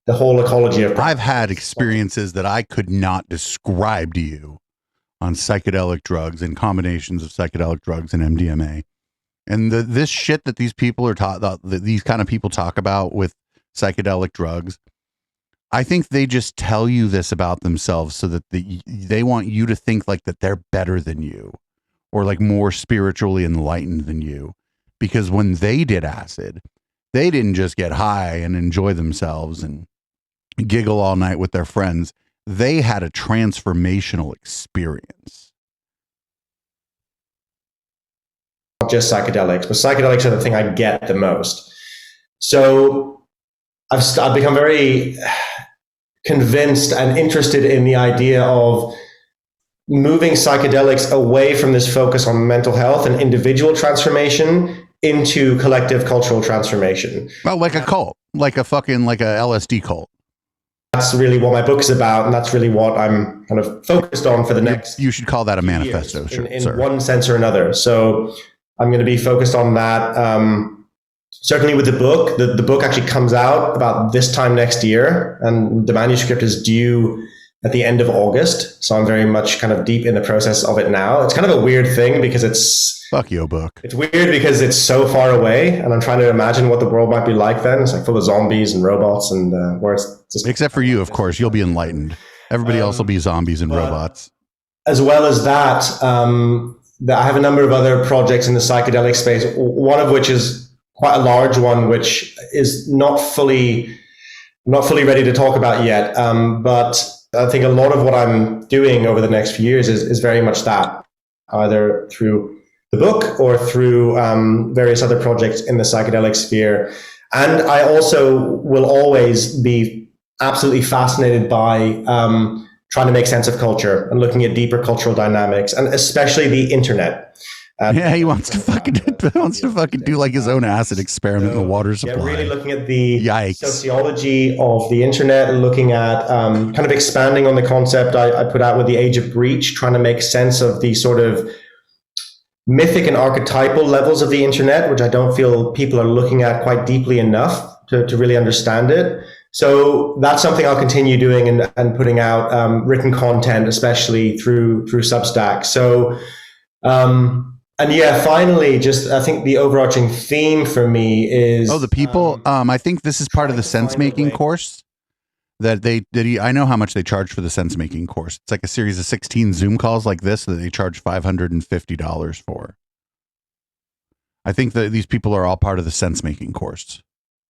whole ecology of. I've had experiences that I could not describe to you on psychedelic drugs and combinations of psychedelic drugs and MDMA. And this shit that these people are that these kind of people talk about with psychedelic drugs, I think they just tell you this about themselves so that they want you to think like that they're better than you or like more spiritually enlightened than you. Because when they did acid, they didn't just get high and enjoy themselves and giggle all night with their friends. They had a transformational experience. Not just psychedelics, but psychedelics are the thing I get the most. So I've become very convinced and interested in the idea of moving psychedelics away from this focus on mental health and individual transformation into collective cultural transformation. Well, like a cult, like a LSD cult. That's really what my book is about, and that's really what I'm kind of focused on for the next. You should call that a manifesto, in one sense or another. So I'm going to be focused on that. Certainly with the book. The book actually comes out about this time next year, and the manuscript is due at the end of August. So I'm very much kind of deep in the process of it now. It's kind of a weird thing because it's... Fuck your book. It's weird because it's so far away, and I'm trying to imagine what the world might be like then. It's like full of zombies and robots, and where it's just... Except for you, of course. You'll be enlightened. Everybody else will be zombies and robots. As well as that, I have a number of other projects in the psychedelic space, one of which is quite a large one, which is not fully ready to talk about yet. But I think a lot of what I'm doing over the next few years is very much that, either through the book or through various other projects in the psychedelic sphere. And I also will always be absolutely fascinated by trying to make sense of culture and looking at deeper cultural dynamics, and especially the internet. Yeah, he wants to fucking do like his own acid experiment in the water supply. Yeah, really looking at the Yikes. Sociology of the internet, looking at kind of expanding on the concept I put out with The Age of Breach, trying to make sense of the sort of mythic and archetypal levels of the internet, which I don't feel people are looking at quite deeply enough to really understand it. So that's something I'll continue doing and putting out written content, especially through Substack. So, and yeah, finally, just I think the overarching theme for me is the people. I think this is part of the sense making course that I know how much they charge for the sense making course. It's like a series of 16 Zoom calls like this that they charge $550 for. I think that these people are all part of the sense making course.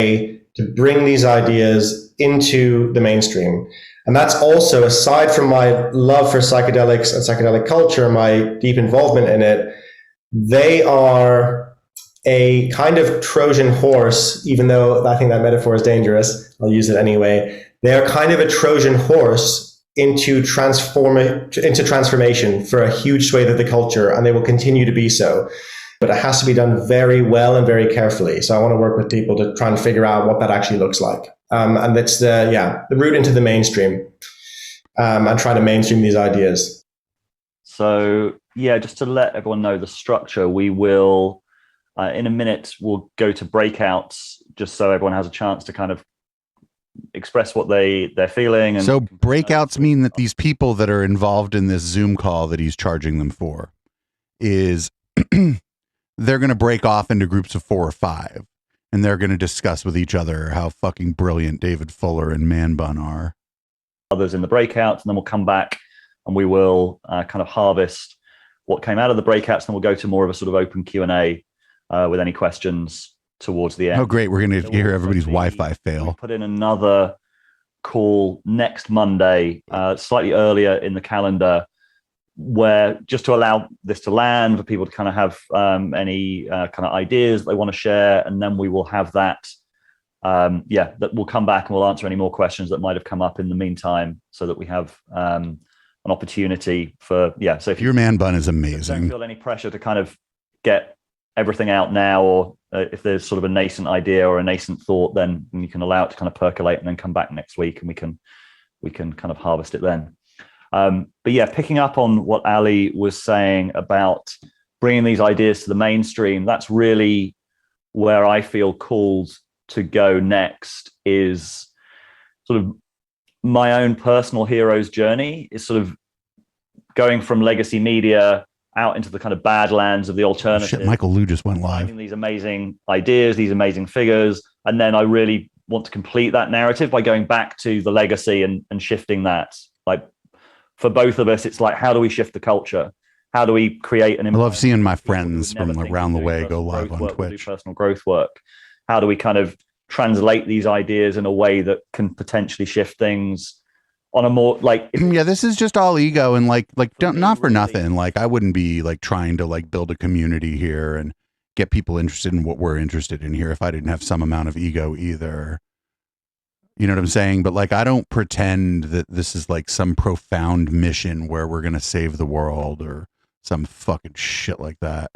To bring these ideas into the mainstream. And that's also, aside from my love for psychedelics and psychedelic culture, my deep involvement in it, they are a kind of Trojan horse, even though I think that metaphor is dangerous. I'll use it anyway. They are kind of a Trojan horse into transformation for a huge swathe of the culture, and they will continue to be so. But it has to be done very well and very carefully. So I want to work with people to try and figure out what that actually looks like. And that's the route into the mainstream, and try to mainstream these ideas. So yeah, just to let everyone know the structure, we will, in a minute, we'll go to breakouts just so everyone has a chance to kind of express what they're feeling. And so breakouts mean that these people that are involved in this Zoom call that he's charging them for is... they're going to break off into groups of 4 or 5, and they're going to discuss with each other how fucking brilliant David Fuller and Man Bun are. Others in the breakouts, and then we'll come back and we will kind of harvest what came out of the breakouts, and then we'll go to more of a sort of open Q&A with any questions towards the end. Oh, great. We're going to hear everybody's Wi-Fi fail. We'll put in another call next Monday, slightly earlier in the calendar, where just to allow this to land for people to kind of have any kind of ideas they want to share, and then we will have that that we'll come back and we'll answer any more questions that might have come up in the meantime, so that we have an opportunity for so if your Man Bun is amazing. Don't feel any pressure to kind of get everything out now, or if there's sort of a nascent idea or a nascent thought, then you can allow it to kind of percolate and then come back next week, and we can kind of harvest it then. But yeah, picking up on what Ali was saying about bringing these ideas to the mainstream, that's really where I feel called to go next, is sort of my own personal hero's journey, is sort of going from legacy media out into the kind of badlands of the alternative. Shit, Michael Liu just went live. Finding these amazing ideas, these amazing figures, and then I really want to complete that narrative by going back to the legacy and shifting that. Like, for both of us, it's like, how do we shift the culture? How do we create an... I love seeing my friends from around the way go live on Twitch. Personal growth work. How do we kind of translate these ideas in a way that can potentially shift things on a more like... this is just all ego, and like don't, not for nothing. Like, I wouldn't be like trying to like build a community here and get people interested in what we're interested in here if I didn't have some amount of ego either. You know what I'm saying? But like, I don't pretend that this is like some profound mission where we're going to save the world or some fucking shit like that.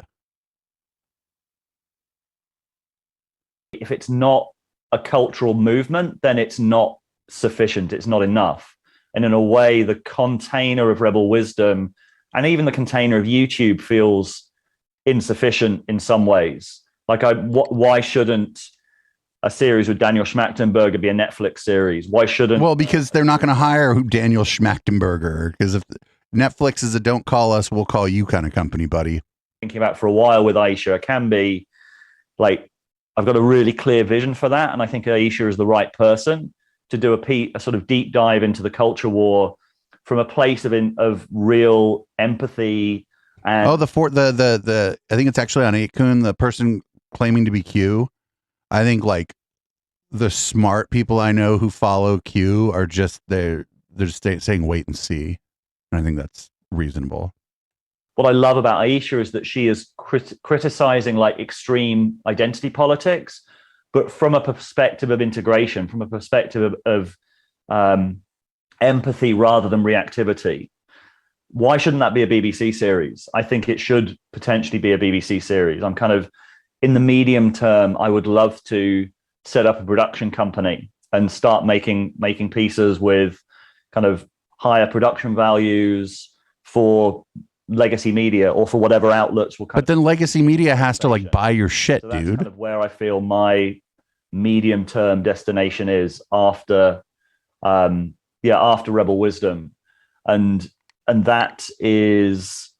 If it's not a cultural movement, then it's not sufficient. It's not enough. And in a way, the container of Rebel Wisdom and even the container of YouTube feels insufficient in some ways. Like, why shouldn't a series with Daniel Schmachtenberger be a Netflix series? Why shouldn't? Well, because they're not going to hire Daniel Schmachtenberger. Because if Netflix is a "don't call us, we'll call you" kind of company, buddy. Thinking about for a while with Aisha, it can be like, I've got a really clear vision for that, and I think Aisha is the right person to do a sort of deep dive into the culture war from a place of real empathy. And the I think it's actually on 8kun, the person claiming to be Q. I think like the smart people I know who follow Q are just they're just saying wait and see, and I think that's reasonable. What I love about Aisha is that she is criticizing like extreme identity politics, but from a perspective of integration, from a perspective of empathy rather than reactivity. Why shouldn't that be a BBC series? I think it should potentially be a BBC series. I'm kind of, in the medium term, I would love to set up a production company and start making pieces with kind of higher production values for legacy media or for whatever outlets will come. But then legacy media has to like buy your shit, so that's dude. kind of where I feel my medium term destination is after Rebel Wisdom, and that is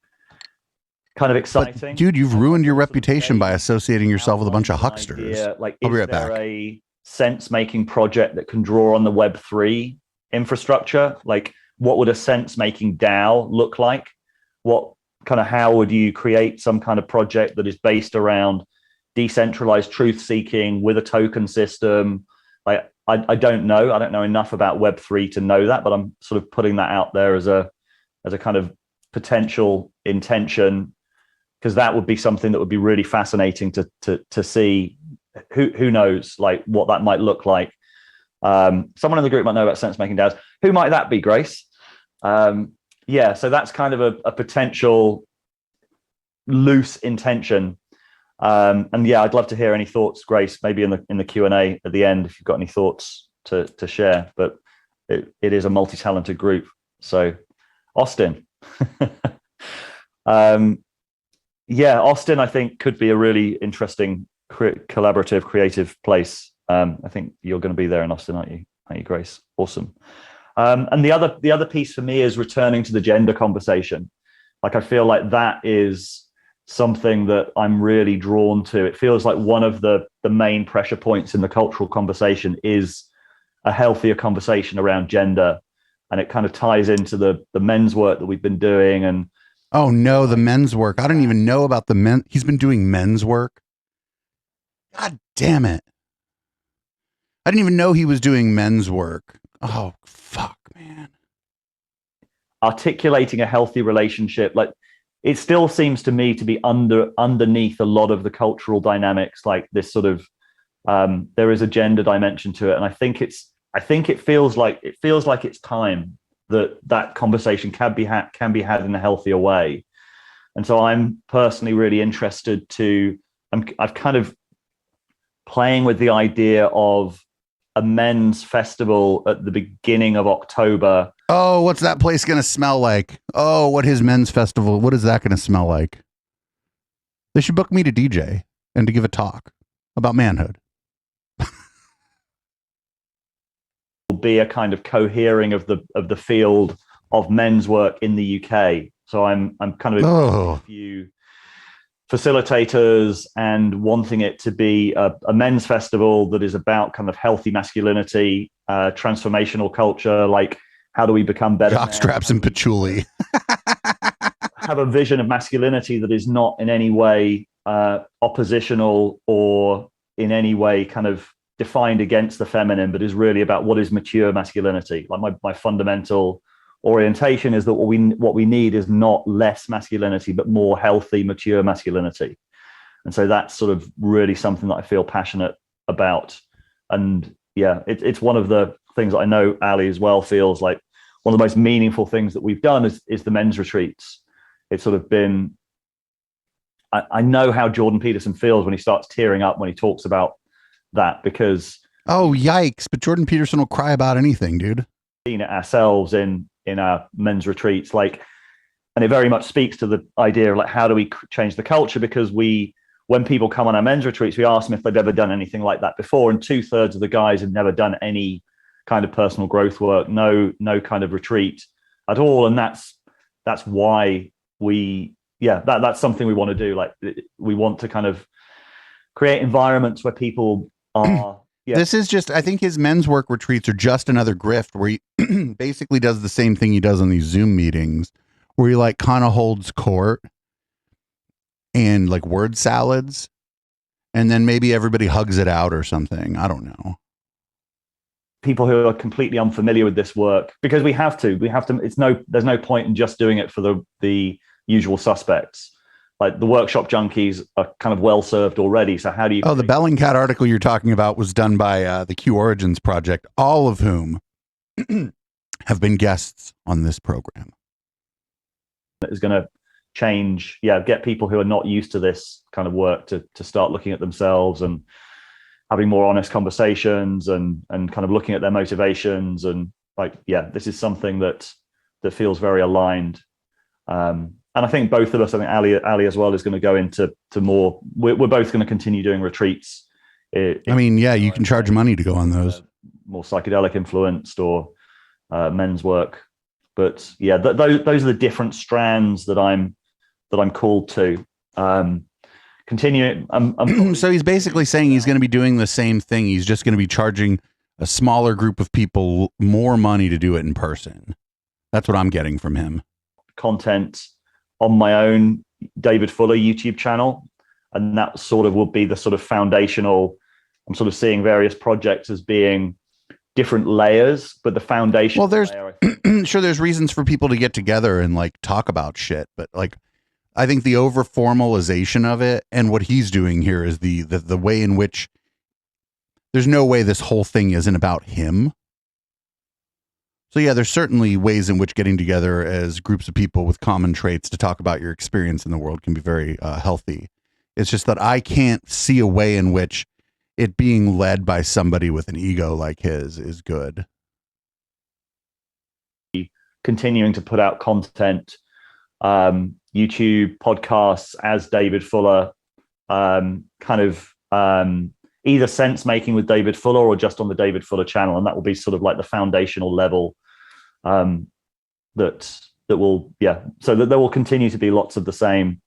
kind of exciting. But, dude, you've ruined your reputation by associating yourself with a bunch of hucksters. Like, I'll be right is there back. a sense-making project that can draw on the Web3 infrastructure? Like, what would a sense-making DAO look like? How would you create some kind of project that is based around decentralized truth-seeking with a token system? Like, I don't know. I don't know enough about Web3 to know that, but I'm sort of putting that out there as a kind of potential intention, because that would be something that would be really fascinating to see. Who knows, like, what that might look like. Someone in the group might know about sense making DAOs. Who might that be, Grace? So that's kind of a potential loose intention. I'd love to hear any thoughts, Grace, maybe in the Q&A at the end, if you've got any thoughts to share. But it is a multi-talented group. So Austin. Austin, I think, could be a really interesting collaborative, creative place. I think you're going to be there in Austin, aren't you, Grace? Awesome. And the other piece for me is returning to the gender conversation. Like, I feel like that is something that I'm really drawn to. It feels like one of the main pressure points in the cultural conversation is a healthier conversation around gender. And it kind of ties into the men's work that we've been doing. And oh no, the men's work. I don't even know about the men. He's been doing men's work. God damn it. I didn't even know he was doing men's work. Oh, fuck, man. Articulating a healthy relationship. Like, it still seems to me to be underneath a lot of the cultural dynamics, like this sort of, there is a gender dimension to it. And I think it feels like it's time that conversation can be had in a healthier way. And so I'm personally really interested I've kind of playing with the idea of a men's festival at the beginning of October. Oh, what's that place going to smell like? Oh, what is men's festival? What is that going to smell like? They should book me to DJ and to give a talk about manhood. Will be a kind of cohering of the field of men's work in the UK. So I'm kind of a few facilitators and wanting it to be a men's festival that is about kind of healthy masculinity, transformational culture, like how do we become better? Jockstraps and patchouli. Have a vision of masculinity that is not in any way oppositional or in any way kind of defined against the feminine, but is really about what is mature masculinity. Like my fundamental orientation is that what we need is not less masculinity, but more healthy, mature masculinity. And so that's sort of really something that I feel passionate about. And yeah, it's one of the things that I know Ali as well feels like one of the most meaningful things that we've done is the men's retreats. It's sort of been, I know how Jordan Peterson feels when he starts tearing up when he talks about that, because oh yikes! But Jordan Peterson will cry about anything, dude. Seen it ourselves in our men's retreats, like, and it very much speaks to the idea of like, how do we change the culture? Because when people come on our men's retreats, we ask them if they've ever done anything like that before, and 2/3 of the guys have never done any kind of personal growth work, no kind of retreat at all. And that's why that's something we want to do. Like, we want to kind of create environments where people are. Yeah. This is just, I think his men's work retreats are just another grift where he basically does the same thing he does on these Zoom meetings, where he like kind of holds court and like word salads, and then maybe everybody hugs it out or something. I don't know. People who are completely unfamiliar with this work, because we have to, there's no point in just doing it for the usual suspects. Like, the workshop junkies are kind of well served already. So how do you? Oh, the Bellingcat article you're talking about was done by the Q Origins Project, all of whom have been guests on this program. Is going to change, get people who are not used to this kind of work to start looking at themselves and having more honest conversations and kind of looking at their motivations, and like, this is something that feels very aligned. And I think both of us, I think Ali as well, is going to go into more. We're both going to continue doing retreats. You can charge money to go on those. More psychedelic influenced or men's work, but those are the different strands that I'm called to. Continue. So he's basically saying he's going to be doing the same thing. He's just going to be charging a smaller group of people more money to do it in person. That's what I'm getting from him. Content on my own David Fuller YouTube channel, and that sort of will be the sort of foundational. I'm sort of seeing various projects as being different layers, but the foundation. Well, there's sure there's reasons for people to get together and like talk about shit, but like, I think the over formalization of it and what he's doing here is the way in which there's no way this whole thing isn't about him. So yeah, there's certainly ways in which getting together as groups of people with common traits to talk about your experience in the world can be very healthy. It's just that I can't see a way in which it being led by somebody with an ego like his is good. Continuing to put out content, YouTube podcasts as David Fuller, either sense making with David Fuller or just on the David Fuller channel. And that will be sort of like the foundational level that will, so that there will continue to be lots of the same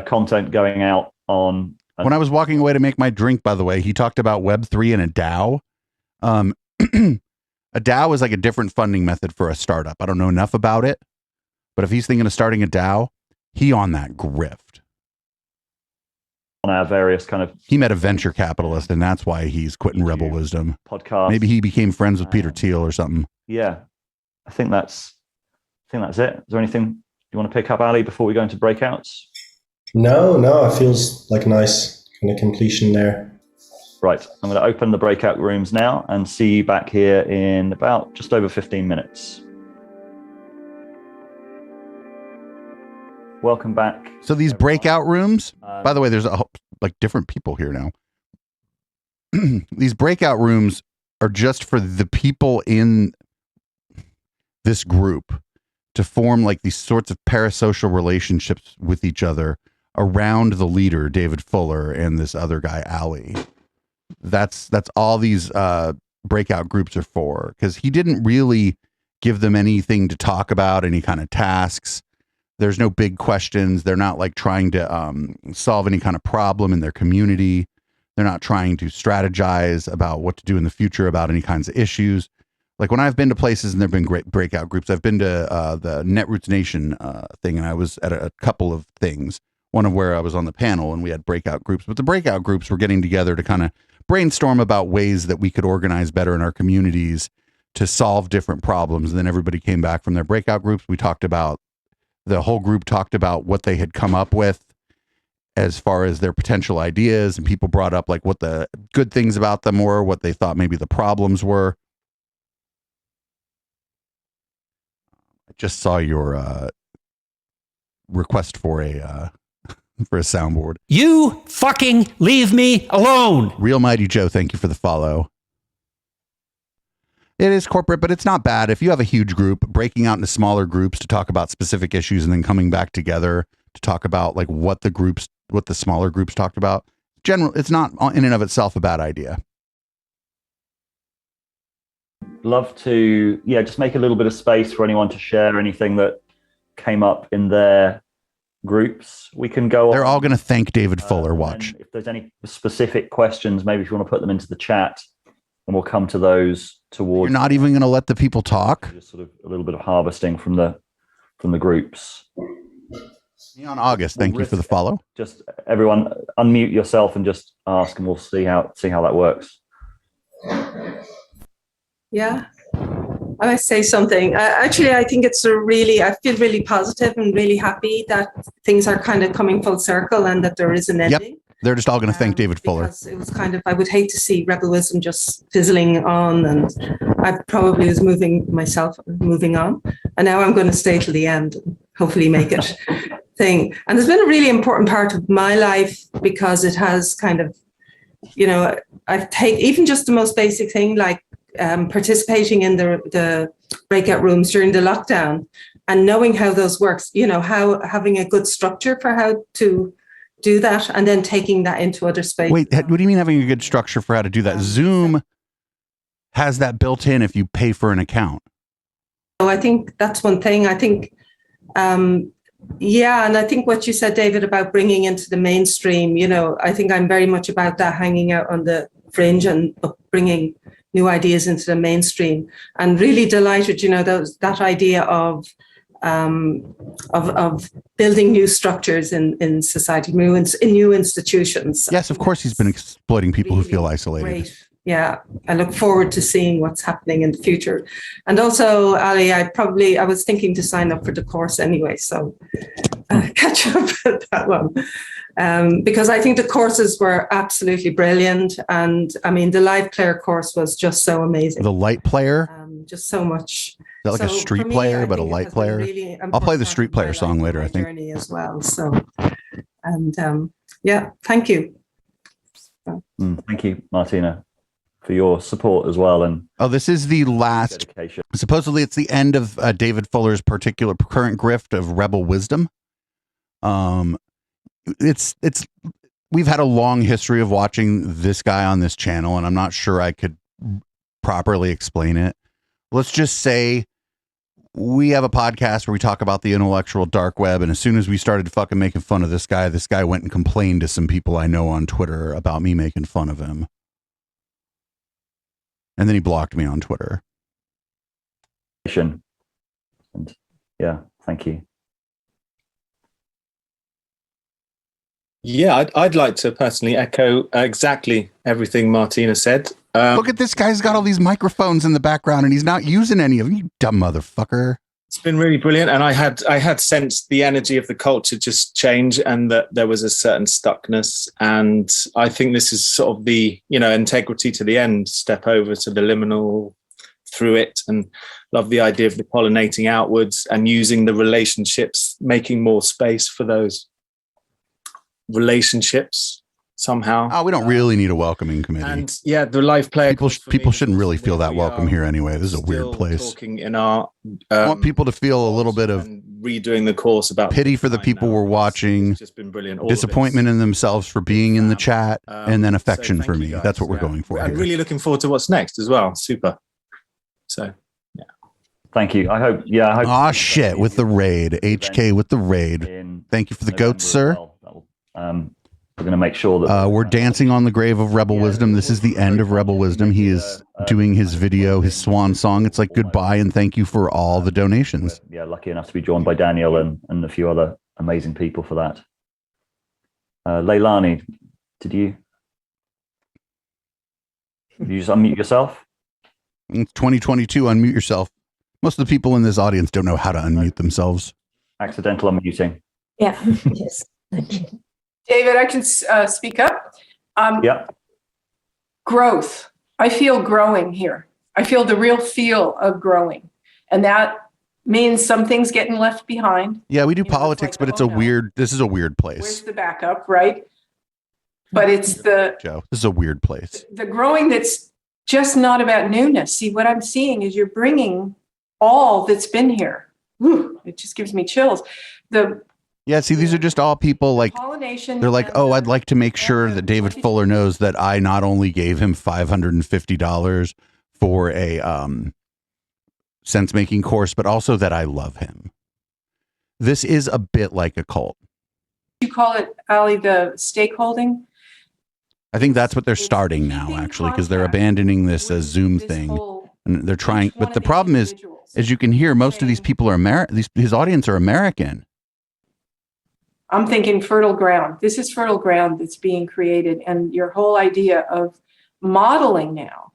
content going out on. When I was walking away to make my drink, by the way, he talked about Web3 and a DAO. A DAO is like a different funding method for a startup. I don't know enough about it, but if he's thinking of starting a DAO, he on that grift. On our various kind of, he met a venture capitalist, and that's why he's quitting Rebel Wisdom podcast. Maybe he became friends with Peter Thiel or something. Yeah, I think that's it. Is there anything you want to pick up, Ali, before we go into breakouts? No, it feels like a nice kind of completion there. Right, I'm going to open the breakout rooms now and see you back here in about just over 15 minutes. Welcome back. So these breakout rooms, by the way, there's like different people here now. These breakout rooms are just for the people in this group to form like these sorts of parasocial relationships with each other around the leader, David Fuller, and this other guy, Ali. That's all these breakout groups are for, because he didn't really give them anything to talk about, any kind of tasks. There's no big questions. They're not like trying to solve any kind of problem in their community. They're not trying to strategize about what to do in the future about any kinds of issues. Like when I've been to places and there've been great breakout groups, I've been to the Netroots Nation thing, and I was at a couple of things, one of where I was on the panel and we had breakout groups, but the breakout groups were getting together to kind of brainstorm about ways that we could organize better in our communities to solve different problems. And then everybody came back from their breakout groups. The whole group talked about what they had come up with. as far as their potential ideas, and people brought up like what the good things about them were, what they thought maybe the problems were. I just saw your request for a soundboard. You fucking leave me alone. Real Mighty Joe, thank you for the follow. It is corporate, but it's not bad. If you have a huge group, breaking out into smaller groups to talk about specific issues and then coming back together to talk about like what the smaller groups talked about. It's not in and of itself a bad idea. Love to, just make a little bit of space for anyone to share anything that came up in their groups. We can go They're on. all going to thank David Fuller. Watch. If there's any specific questions, maybe if you want to put them into the chat, and we'll come to those towards. You're not even going to let the people talk? Just sort of a little bit of harvesting from the groups. Neon August, thank you for the follow. Just everyone unmute yourself and just ask, and we'll see how that works. Yeah, I might say something. Actually, I think I feel really positive and really happy that things are kind of coming full circle and that there is an ending. Yep. They're just all going to thank David Fuller. Because it was kind of, I would hate to see Rebel Wisdom just fizzling on, and I probably was moving on. And now I'm going to stay till the end and hopefully make it thing. And it's been a really important part of my life because it has kind of, I've taken even just the most basic thing like participating in the breakout rooms during the lockdown and knowing how those works, how having a good structure for how to do that and then taking that into other spaces. Wait, what do you mean having a good structure for how to do that? Zoom has that built in if you pay for an account. So I think that's one thing. I think, and I think what you said, David, about bringing into the mainstream, I think I'm very much about that, hanging out on the fringe and bringing new ideas into the mainstream, and really delighted, that idea of building new structures in society, new institutions. Yes, of course, he's been exploiting people who feel isolated. Great. Yeah, I look forward to seeing what's happening in the future. And also, Ali, I was thinking to sign up for the course anyway, so catch up with that one. Because I think the courses were absolutely brilliant. And I mean, the live player course was just so amazing. The light player? Just so much. Is that like a street player, but a light player? Really, I'll play the street player song later, I think. Journey as well. So, and thank you. Thank you, Martina, for your support as well. And this is the last. Dedication. Supposedly, it's the end of David Fuller's current grift of Rebel Wisdom. We've had a long history of watching this guy on this channel, and I'm not sure I could properly explain it. Let's just say we have a podcast where we talk about the intellectual dark web, and as soon as we started fucking making fun of this guy went and complained to some people I know on Twitter about me making fun of him. And then he blocked me on Twitter. And thank you. Yeah, I'd like to personally echo exactly everything Martina said. Look at this guy's got all these microphones in the background and he's not using any of them. You dumb motherfucker. It's been really brilliant. And I had sensed the energy of the culture just change and that there was a certain stuckness. And I think this is sort of the, integrity to the end, step over to the liminal through it, and love the idea of the pollinating outwards and using the relationships, making more space for those relationships somehow. We don't really need a welcoming committee. And the live player people shouldn't really feel that welcome here anyway. This is a weird place. Talking in our I want people to feel a little bit of redoing the course about pity for the people we're watching. It's just been brilliant. Disappointment in themselves for being in the chat, and then affection for me. That's what we're going for. I'm really looking forward to what's next as well. Super. So yeah. Thank you. I hope. Oh shit! With the raid, HK with the raid. Thank you for the goats, sir. We're going to make sure that we're dancing on the grave of Rebel Wisdom. This is the end of Rebel Wisdom. He is doing his video, his swan song. It's like goodbye and thank you for all the donations. Lucky enough to be joined by Daniel and a few other amazing people for that. Leilani, did you just unmute yourself? It's 2022. Unmute yourself. Most of the people in this audience don't know how to unmute themselves. Accidental unmuting. Yeah. Yes. Thank you. David, I can speak up. Yeah. Growth. I feel growing here. I feel the real feel of growing. And that means some things getting left behind. Yeah, we do You know, politics, it's but like, it's oh, a no. weird, this is a weird Where's place. the backup, right? But it's Joe, this is a weird place. the growing that's just not about newness. See, what I'm seeing is you're bringing all that's been here. Whew, it just gives me chills. Yeah, see, these are just all people like, Pollination. they're like, and oh, the- I'd like to make sure that David Fuller knows that I not only gave him $550 for a sense making course, but also that I love him. This is a bit like a cult. You call it, Ali, the stakeholding? I think that's what they're It's starting now, keeping actually, because they're contact abandoning this with Zoom this thing, whole- and they're trying. each one But the of these problem is, individuals. as you can hear, most of these people are his audience are American. I'm thinking fertile ground. This is fertile ground that's being created, and your whole idea of modeling now.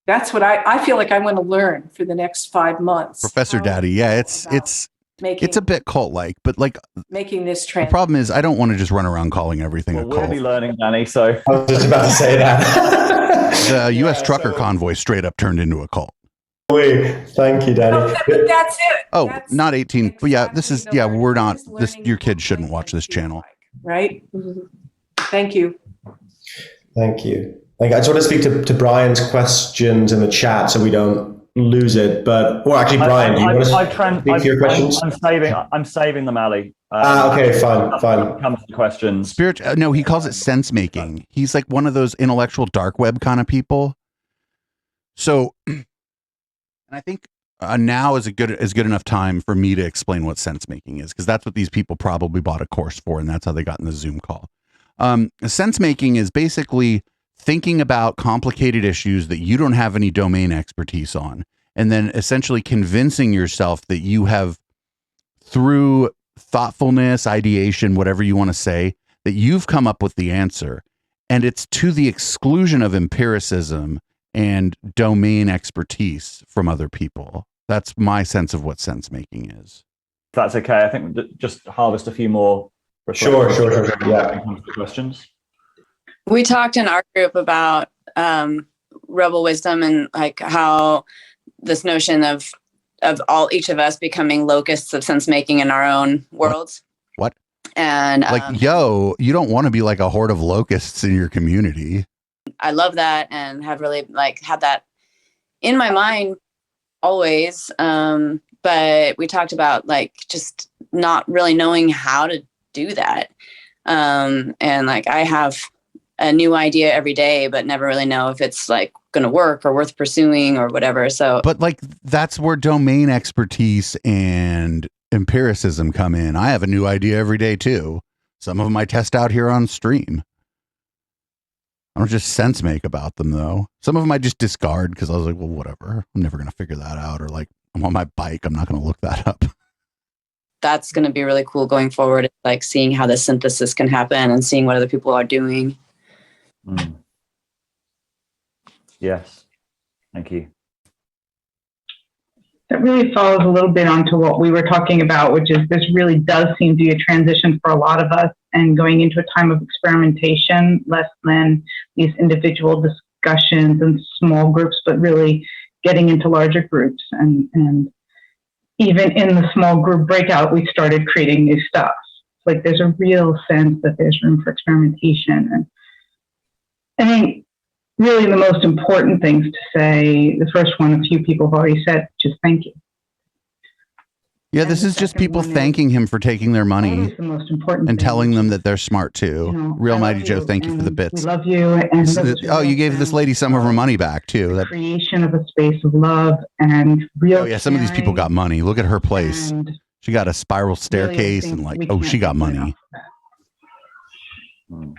That's what I feel like I want to learn for the next 5 months. Professor How Daddy, to yeah, go it's about making, it's a bit cult like, but like making this the trend. problem is, I don't want to just run around calling everything Well, a we'll cult. be learning, Danny. So I was just about to say that. The U.S. Yeah, trucker so- convoy straight up turned into a cult. Thank you, Danny. No, but that's it. Oh, That's not 18. But yeah, this exactly is, the yeah, learning. we're What not, does this, learning your kids look shouldn't like watch and this feel channel. like, right? Thank you. Thank you. I just want to speak to Brian's questions in the chat so we don't lose it. But, well, actually, Brian, do you want to speak to your questions? I'm saving them, Ali. Okay, fine. Comes to questions. Spirit, no, he calls it sense making. He's like one of those intellectual dark web kind of people. So, and I think now is good enough time for me to explain what sense making is, because that's what these people probably bought a course for, and that's how they got in the Zoom call. Sense making is basically thinking about complicated issues that you don't have any domain expertise on, and then essentially convincing yourself that you have, through thoughtfulness, ideation, whatever you want to say, that you've come up with the answer. And it's to the exclusion of empiricism and domain expertise from other people. That's my sense of what sense making is. If that's okay, I think just harvest a few more. Sure. Yeah. Questions. We talked in our group about rebel wisdom and like how this notion of each of us becoming locusts of sense making in our own worlds. What? And like, you don't want to be like a horde of locusts in your community. I love that and have really like had that in my mind always. But we talked about like just not really knowing how to do that. And like I have a new idea every day, but never really know if it's like going to work or worth pursuing or whatever. So, but like, that's where domain expertise and empiricism come in. I have a new idea every day too. Some of them I test out here on stream. I don't just sense make about them though. Some of them I just discard because I was like, well, whatever. I'm never going to figure that out. Or like, I'm on my bike. I'm not going to look that up. That's going to be really cool going forward. Like seeing how the synthesis can happen and seeing what other people are doing. Mm. Yes. Thank you. That really follows a little bit onto what we were talking about, which is this really does seem to be a transition for a lot of us and going into a time of experimentation, less than these individual discussions and small groups, but really getting into larger groups. And even in the small group breakout, we started creating new stuff. Like there's a real sense that there's room for experimentation. And I mean, really the most important things to say, the first one, a few people have already said, just thank you. Yeah, this is just people thanking him for taking their money the most important and thing. telling them that they're smart too. You know, Real I Mighty love Joe, you, thank you for the and bits. We love you. And Oh, you gave this lady some of her money back too. That, creation of a space of love and real. oh yeah, some of these people got money. Look at her place. She got a spiral staircase and like, oh, she got money. I'll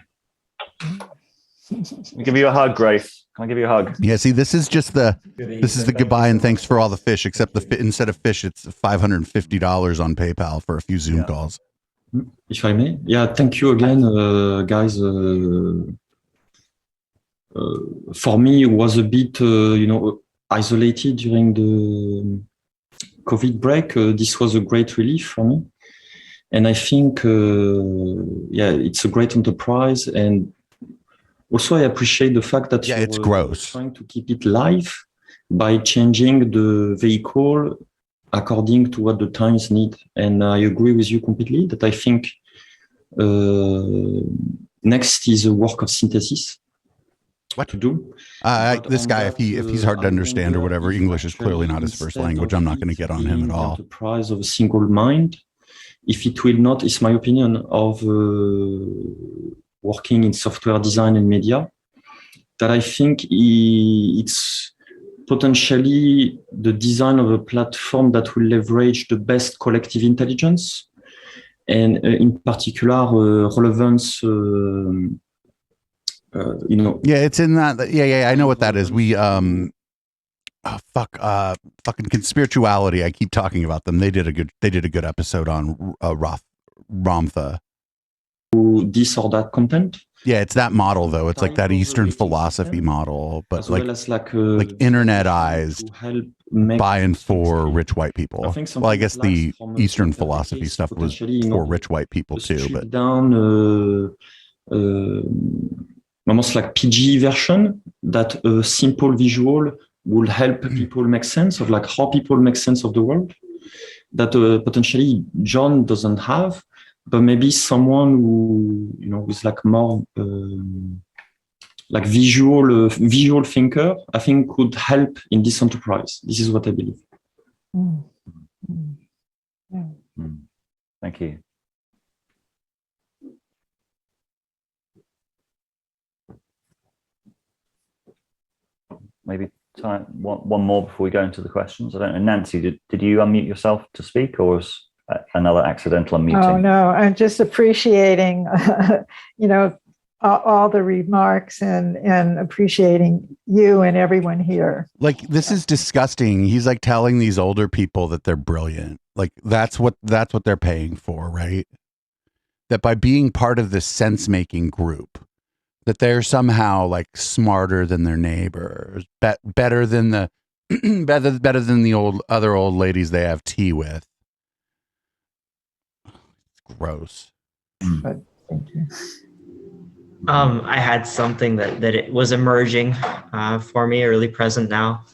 give you a hug, Grace. Can I give you a hug? Yeah, see, this is the goodbye and thanks for all the fish, except instead of fish, it's $550 on PayPal for a few Zoom calls. If I may, yeah, thank you again, guys. For me, it was a bit, isolated during the COVID break. This was a great relief for me. And I think it's a great enterprise. And also I appreciate the fact that it's gross. trying to keep it live by changing the vehicle according to what the times need. And I agree with you completely that I think next is a work of synthesis. What to do? This guy, if he's hard to understand or whatever, English is clearly not his first language. I'm not going to get on him at all. Enterprise of a single mind, if it will not, it's my opinion, of working in software design and media, that I think it's potentially the design of a platform that will leverage the best collective intelligence and in particular relevance. It's in that. Yeah, I know what that is. We fucking Conspirituality. I keep talking about them. They did a good episode on Ramtha. This or that content. Yeah, it's that model though. It's like that Eastern philosophy model, but like internetized by and for rich white people. Well, I guess the Eastern philosophy stuff was for rich white people too, but almost like PG version, that a simple visual will help people make sense of like how people make sense of the world that potentially John doesn't have, but maybe someone who, is like more like visual thinker, I think could help in this enterprise. This is what I believe. Thank you. Maybe time one more before we go into the questions. I don't know, Nancy, did you unmute yourself to speak, or was another accidental unmuting? Oh no, I'm just appreciating, all the remarks and appreciating you and everyone here. Like, this is disgusting. He's like telling these older people that they're brilliant. Like that's what they're paying for, right? That by being part of this sense-making group, that they're somehow like smarter than their neighbors, better than the better than the other old ladies they have tea with. It's gross. But thank you. I had something that it was emerging for me, really present now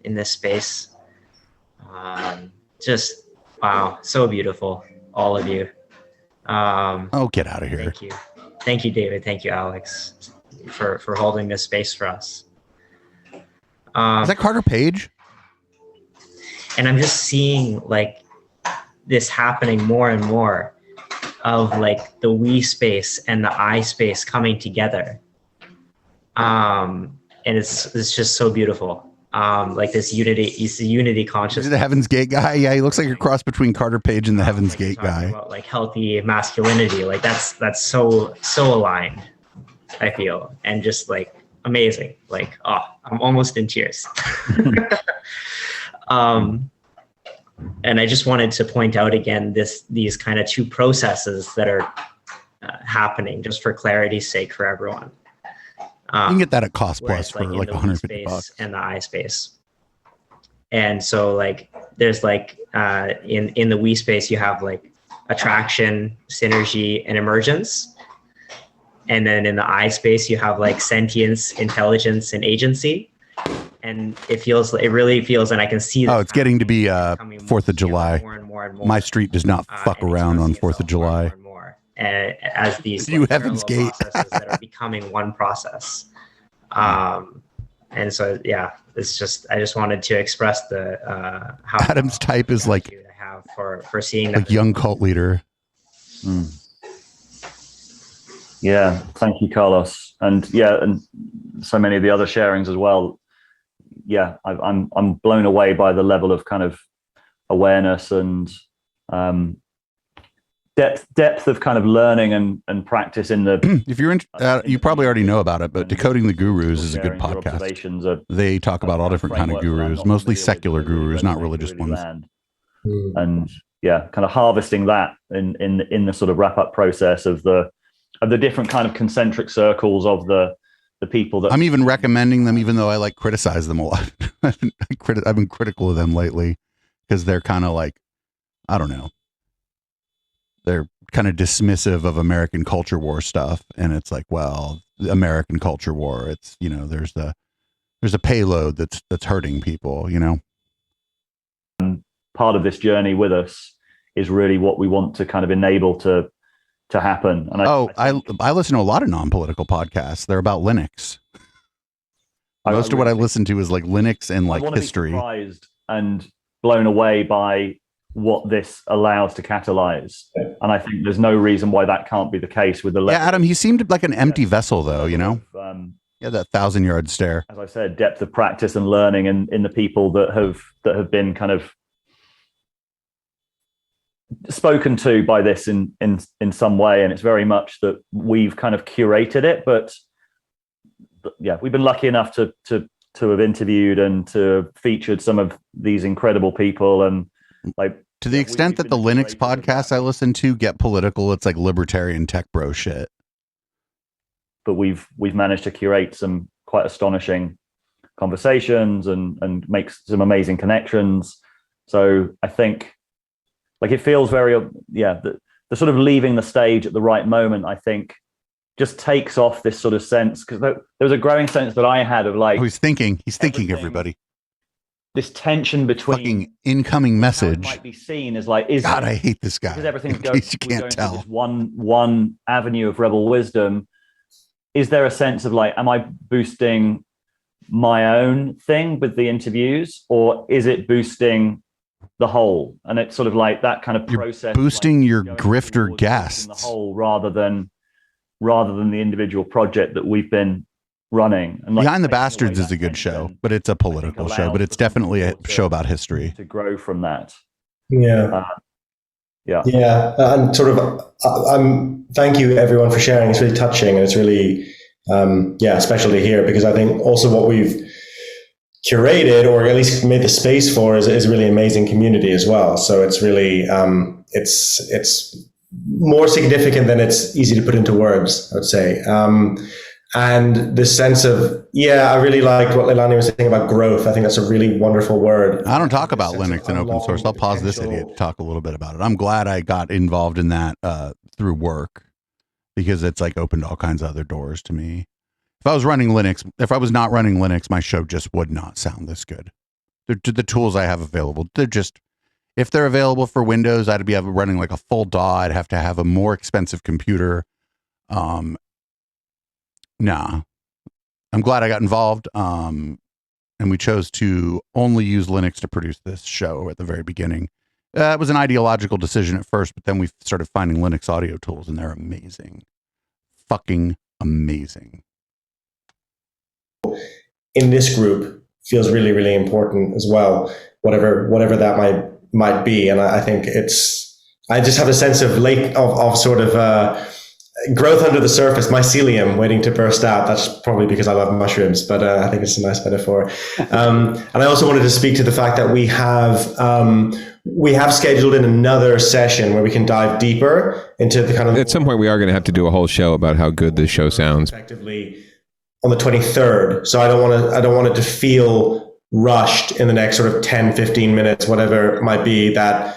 in this space. Just wow, so beautiful, all of you. Get out of here. Thank you, David. Thank you, Alex, for holding this space for us. Is that Carter Page? And I'm just seeing like this happening more and more, of like the we space and the I space coming together. And it's just so beautiful. Like this unity, is the unity consciousness. The Heaven's Gate guy. Yeah, he looks like a cross between Carter Page and the Heaven's Gate guy. About, like healthy masculinity, like that's so aligned, I feel, and just like amazing. Like, I'm almost in tears. And I just wanted to point out again these kind of two processes that are happening, just for clarity's sake for everyone. You can get that at Cost Plus for like $150 and the I space. And so like there's like in the we space you have like attraction, synergy, and emergence. And then in the I space you have like sentience, intelligence, and agency. And it really feels, and I can see that. Oh, it's getting to be 4th of July. More and more. My street does not fuck around on 4th of July. As these Heaven's Gate processes that are becoming one process. And so, yeah, it's just, I just wanted to express the, how Adam's type is like, I have for seeing like young cult leader. Yeah. Thank you, Carlos. And so many of the other sharings as well. Yeah, I'm blown away by the level of kind of awareness and depth of kind of learning and practice in the. If you're you probably already know about it, but Decoding the Gurus is a good podcast. They talk about all different kind of gurus, mostly secular gurus, not religious ones. And yeah, kind of harvesting that in the sort of wrap up process of the different kind of concentric circles of the people that I'm even recommending them, even though I like criticize them a lot. I've been critical of them lately because they're kind of like, I don't know. They're kind of dismissive of American culture war stuff. And it's like, well, the American culture war, it's, you know, there's a payload that's hurting people, you know? Part of this journey with us is really what we want to kind of enable to happen. And I listen to a lot of non-political podcasts. They're about Linux. Most of what I listen to is like Linux and like history. Be surprised and blown away by what this allows to catalyze. And I think there's no reason why that can't be the case with the Yeah, Adam, he seemed like an empty vessel though, you know? Yeah, that 1,000-yard stare. As I said, depth of practice and learning in the people that have been kind of spoken to by this in some way. And it's very much that we've kind of curated it, but yeah, we've been lucky enough to have interviewed and to have featured some of these incredible people. And like, to the extent that the Linux podcasts I listen to get political, it's like libertarian tech bro shit. But we've managed to curate some quite astonishing conversations and make some amazing connections. So I think, like, it feels very, the sort of leaving the stage at the right moment, I think, just takes off this sort of sense, because there was a growing sense that I had of like, he's thinking everybody. This tension between fucking incoming message might be seen as like, God, I hate this guy. Because everything's in going, case you can't tell. this one avenue of rebel wisdom. Is there a sense of like, am I boosting my own thing with the interviews, or is it boosting the whole? And it's sort of like that kind of process, boosting like your grifter guests, the whole rather than the individual project that we've been running. And like, Behind the Bastards is a good show, but it's a political show, but it's definitely a show about history. To grow from that. Yeah. And sort of, thank you everyone for sharing. It's really touching, and it's really, special to hear, because I think also what we've curated, or at least made the space for, is a really amazing community as well. So it's really, it's more significant than it's easy to put into words, I would say. And this sense of, I really liked what Leilani was saying about growth. I think that's a really wonderful word. I don't talk about Linux and open source. I'll pause this idiot to talk a little bit about it. I'm glad I got involved in that through work, because it's like opened all kinds of other doors to me. If I was not running Linux, my show just would not sound this good. The tools I have available, if they're available for Windows, I'd be running like a full DAW. I'd have to have a more expensive computer. Nah, I'm glad I got involved. And we chose to only use Linux to produce this show at the very beginning. It was an ideological decision at first, but then we started finding Linux audio tools, and they're amazing. Fucking amazing. In this group feels really, really important as well, whatever that might be. And I think I just have a sense of sort of growth under the surface, mycelium waiting to burst out. That's probably because I love mushrooms, but I think it's a nice metaphor. And I also wanted to speak to the fact that we have scheduled in another session where we can dive deeper into the kind of... At some point, we are going to have to do a whole show about how good this show sounds. Effectively on the 23rd. So I don't want it to feel rushed in the next sort of 10, 15 minutes, whatever it might be, that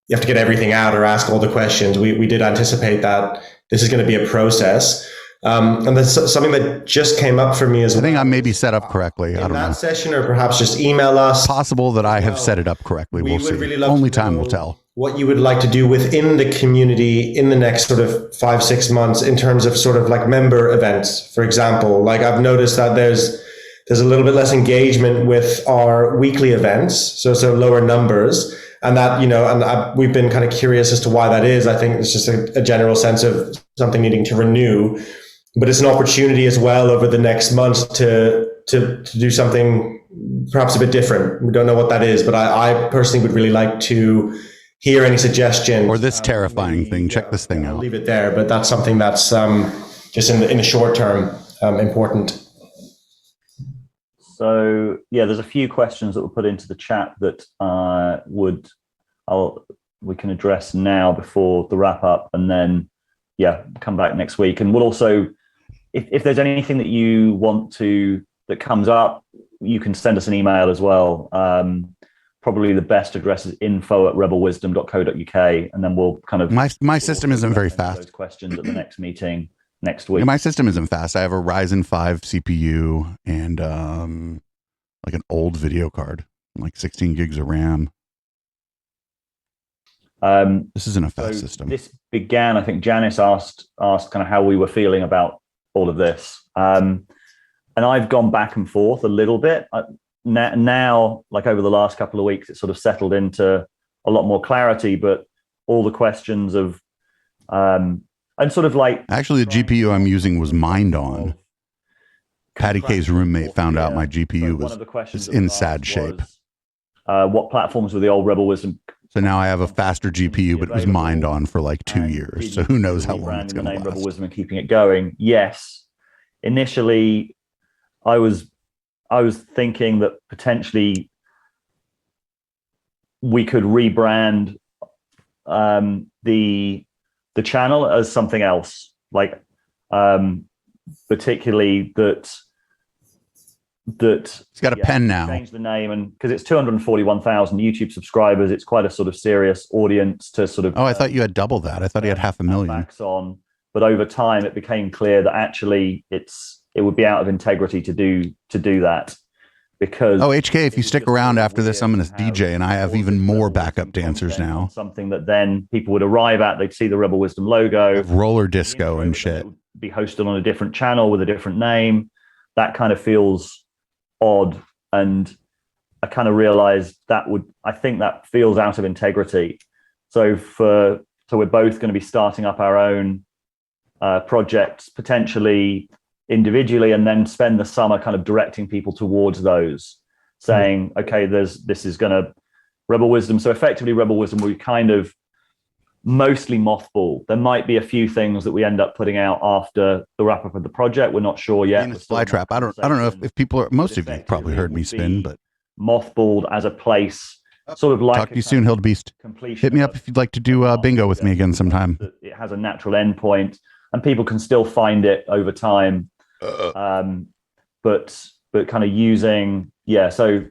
you have to get everything out or ask all the questions. We did anticipate that this is going to be a process. And there's something that just came up for me as well. I think I may be set up correctly. I don't know. Session, or perhaps just email us. Possible that I have set it up correctly. We'll see. Really only time will tell. What you would like to do within the community in the next sort of 5-6 months in terms of sort of like member events, for example. Like, I've noticed that there's a little bit less engagement with our weekly events, so lower numbers. And that, we've been kind of curious as to why that is. I think it's just a general sense of something needing to renew, but it's an opportunity as well over the next months to do something perhaps a bit different. We don't know what that is, but I personally would really like to hear any suggestions. Or this terrifying thing. Check this thing out. I'll leave it there, but that's something that's just in the short term important. So there's a few questions that were put into the chat that we can address now before the wrap up, and then come back next week. And we'll also, if there's anything that you want that comes up, you can send us an email as well. probably the best address is info@rebelwisdom.co.uk, and then we'll kind of my system isn't very fast. Those questions at the next meeting next week. Yeah, my system isn't fast. I have a Ryzen 5 CPU and like an old video card, like 16 gigs of RAM. This isn't a fast system. This began, I think Janice asked kind of how we were feeling about all of this. And I've gone back and forth a little bit. Now, like over the last couple of weeks, it's sort of settled into a lot more clarity, but all the questions of, and sort of like... Actually, the GPU I'm using was mined on. Patty K's roommate found out my GPU was in sad shape. What platforms were the old Rebel Wisdom? So now I have a faster GPU, but it was mined on for like 2 years. So who knows how long it's going to last. Rebel Wisdom and keeping it going. Yes. Initially, I was thinking that potentially we could rebrand the channel as something else, like particularly that it's got a pen now. Change the name, and because it's 241,000 YouTube subscribers, it's quite a sort of serious audience to sort of. Oh, I thought you had double that. I thought you had 500,000. On, but over time, it became clear that actually it would be out of integrity to do that, because. Oh, HK, if you stick around after this, I'm going to DJ, and I have even more backup dancers now. Something that then people would arrive at. They'd see the Rebel Wisdom logo, roller disco and shit. Be hosted on a different channel with a different name. That kind of feels odd, and I kind of realized I think that feels out of integrity. So we're both going to be starting up our own projects, potentially individually, and then spend the summer kind of directing people towards those, saying, okay, this is going to Rebel Wisdom. So effectively Rebel Wisdom will be kind of mostly mothballed. There might be a few things that we end up putting out after the wrap up of the project. We're not sure yet. Flytrap. I don't know if people are. Most of you probably heard me spin, but mothballed as a place, sort of like. Talk to you soon, Hildbeast. Hit me up if you'd like to do bingo with me again sometime. It has a natural endpoint, and people can still find it over time. But kind of using so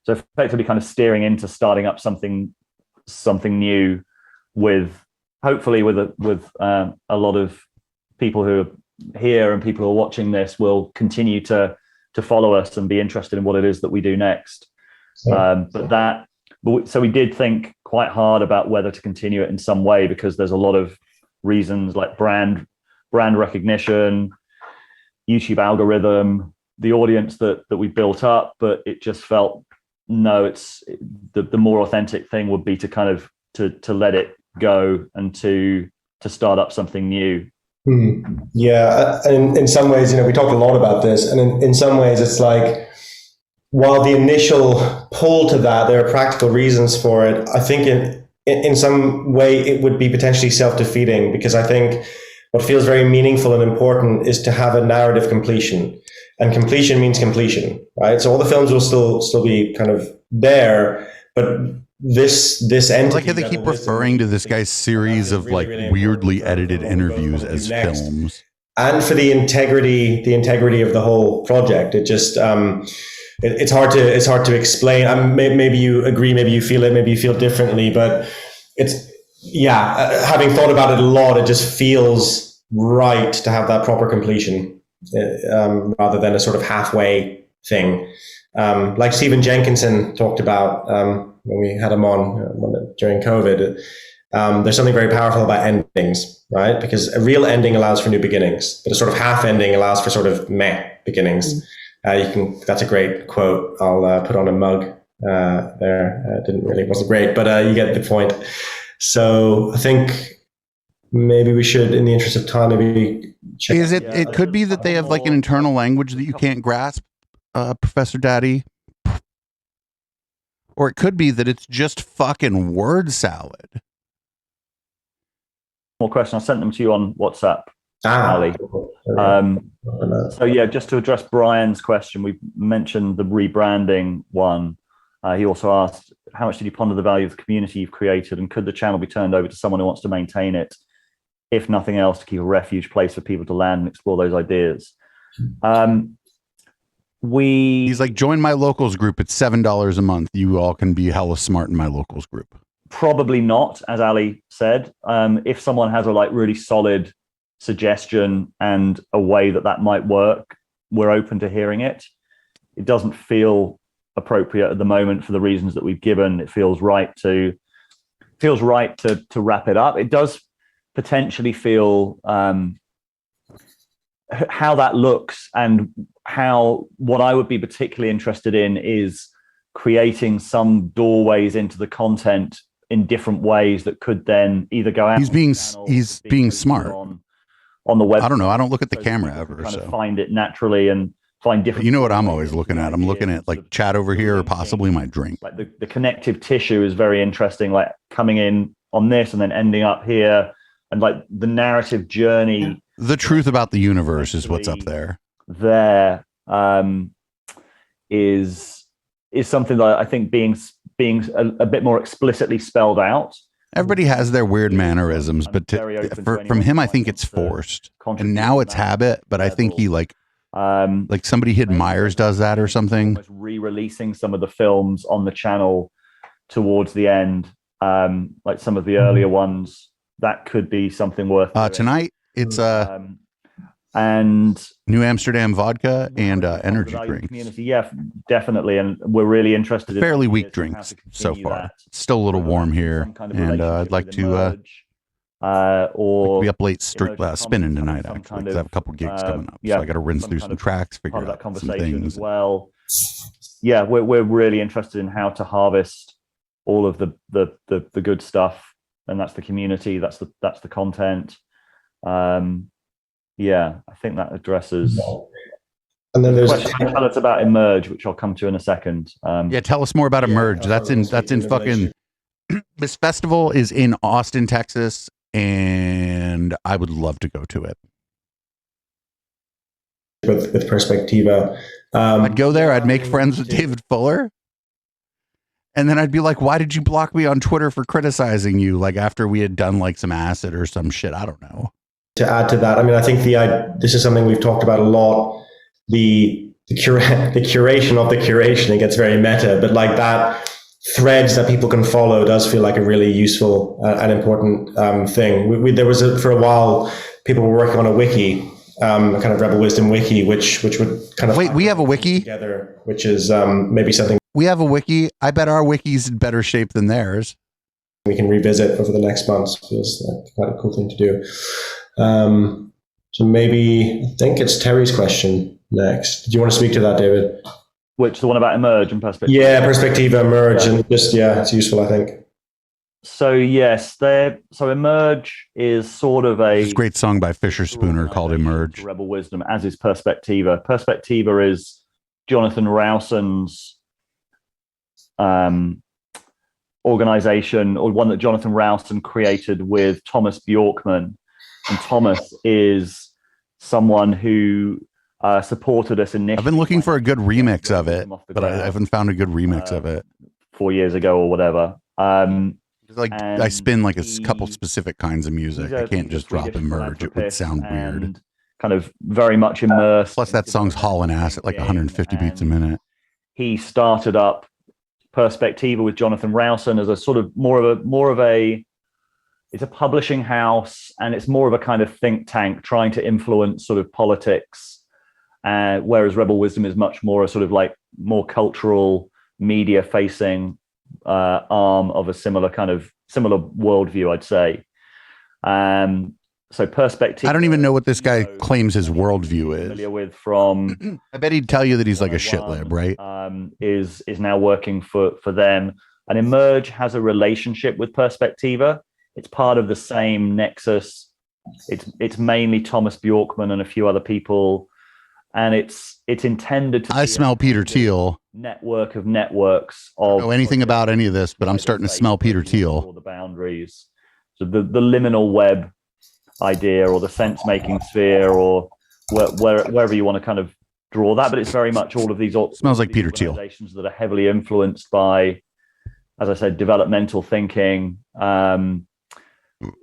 effectively kind of steering into starting up something new with hopefully with a lot of people who are here and people who are watching this will continue to follow us and be interested in what it is that we do next. So we did think quite hard about whether to continue it in some way, because there's a lot of reasons like brand recognition, YouTube algorithm, the audience that we built up, but it just felt it's the more authentic thing would be to kind of to let it go and to start up something new. Yeah, and in some ways, we talked a lot about this, and in some ways it's like, while the initial pull to that, there are practical reasons for it. I think in some way it would be potentially self-defeating, because I think what feels very meaningful and important is to have a narrative completion, and completion means completion, right? So all the films will still be kind of there, but this entity. I like how they keep referring to this guy's series of like weirdly edited interviews as films, and for the integrity of the whole project. It just it's hard to explain. Maybe you agree, maybe you feel it, maybe you feel differently, but it's having thought about it a lot, it just feels right to have that proper completion, rather than a sort of halfway thing, like Stephen Jenkinson talked about when we had him on during COVID. There's something very powerful about endings, right? Because a real ending allows for new beginnings, but a sort of half ending allows for sort of meh beginnings. That's a great quote. I'll put on a mug there. Wasn't great, but you get the point. So I think maybe we should, in the interest of time, maybe check. It could be that they have like an internal language that you can't grasp, Professor Daddy. Or it could be that it's just fucking word salad. More question. I sent them to you on WhatsApp, Ali. So just to address Brian's question, we mentioned the rebranding one. He also asked, how much did you ponder the value of the community you've created, and could the channel be turned over to someone who wants to maintain it, if nothing else, to keep a refuge place for people to land and explore those ideas? He's like, join my locals group. It's $7 a month. You all can be hella smart in my locals group. Probably not, as Ali said. If someone has a like really solid suggestion and a way that might work, we're open to hearing it. It doesn't feel appropriate at the moment for the reasons that we've given. It feels right to wrap it up. It does potentially feel how that looks, and how what I would be particularly interested in is creating some doorways into the content in different ways that could then either go out. He's being smart on the web. I don't know. I don't look at the camera ever, so find it naturally and find different. You know what I'm always looking at? I'm looking at like chat over here, or possibly my drink. Like the connective tissue is very interesting. Like coming in on this and then ending up here, and like the narrative journey. The truth about the universe is what's up there. There is something that I think being a bit more explicitly spelled out. Everybody has their weird mannerisms, but from him, I think it's forced, and now it's habit. But I think he like somebody he admires does that or something. Re-releasing some of the films on the channel towards the end, like some of the earlier ones, that could be something worth. Tonight it's and New Amsterdam vodka and energy drinks. Yeah, definitely, and we're really interested. Fairly weak drinks so far. It's still a little warm here, and I'd like to or be up late spinning tonight. Actually, 'cause I have a couple gigs coming up, so I got to rinse through some tracks, figure out some things. As well, yeah, we're really interested in how to harvest all of the good stuff, and that's the community, that's the content. Yeah, I think that addresses. And then there's tell us about Emerge, which I'll come to in a second. Yeah, tell us more about Emerge. That's in fucking. This festival is in Austin, Texas, and I would love to go to it. With Perspectiva, I'd go there. I'd make friends with David Fuller, and then I'd be like, "Why did you block me on Twitter for criticizing you?" Like after we had done like some acid or some shit. I don't know. To add to that, I mean, I think this is something we've talked about a lot. The curation of the curation, it gets very meta, but like that threads that people can follow does feel like a really useful and important thing. There was for a while, people were working on a wiki, kind of Rebel Wisdom wiki, which would kind of we have a wiki together, which is maybe something. We have a wiki. I bet our wiki's in better shape than theirs. We can revisit over the next months. Feels like quite a cool thing to do. So maybe I think it's Terry's question next. Do you want to speak to that, David? Which the one about Emerge and Perspectiva? Yeah, Perspectiva, Emerge, and just it's useful, I think. So yes, so Emerge is sort of a great song by Fisher Spooner called Emerge. Rebel Wisdom, as is Perspectiva. Perspectiva is Jonathan Rowson's organization, or one that Jonathan Rowson created with Thomas Bjorkman. And Thomas is someone who supported us initially. I've been looking for a good remix of it, but I haven't found a good remix of it. 4 years ago or whatever. I spin like a couple specific kinds of music. I can't just drop Emerge. It would sound weird. Kind of very much immersed. Plus that song's hauling ass at like 150 beats a minute. He started up Perspectiva with Jonathan Rowson as a sort of more of a it's a publishing house, and it's more of a kind of think tank trying to influence sort of politics, whereas Rebel Wisdom is much more a sort of like more cultural, media facing arm of a similar worldview, I'd say. So Perspectiva, I don't even know what this guy claims his worldview is. Familiar with from, I bet he'd tell you that he's like a shitlib, right? Is now working for them, and Emerge has a relationship with Perspectiva. It's part of the same nexus. It's mainly Thomas Bjorkman and a few other people, and it's intended to. I smell Peter Thiel. Network of networks. I don't know anything about any of this, but I'm starting to smell Peter Thiel. The boundaries, so the liminal web idea, or the sense-making sphere, or wherever you want to kind of draw that, but it's very much all of these. Smells like Peter Thiel. That are heavily influenced by, as I said, developmental thinking.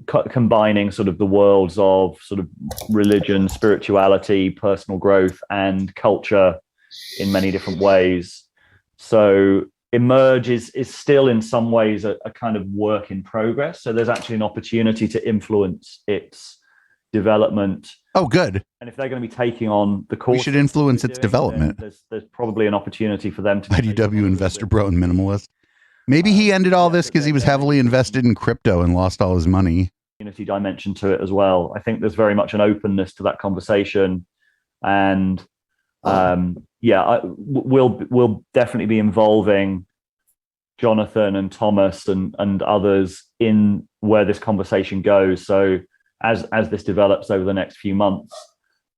Combining sort of the worlds of sort of religion, spirituality, personal growth, and culture in many different ways. So Emerge is still in some ways a kind of work in progress. So there's actually an opportunity to influence its development. Oh, good. And if they're going to be taking on the course, we should influence its development. There's probably an opportunity for them to IDW investor bro and minimalist. Maybe he ended all this because he was heavily invested in crypto and lost all his money. Community dimension to it as well. I think there's very much an openness to that conversation, and we'll definitely be involving Jonathan and Thomas and others in where this conversation goes. So as this develops over the next few months,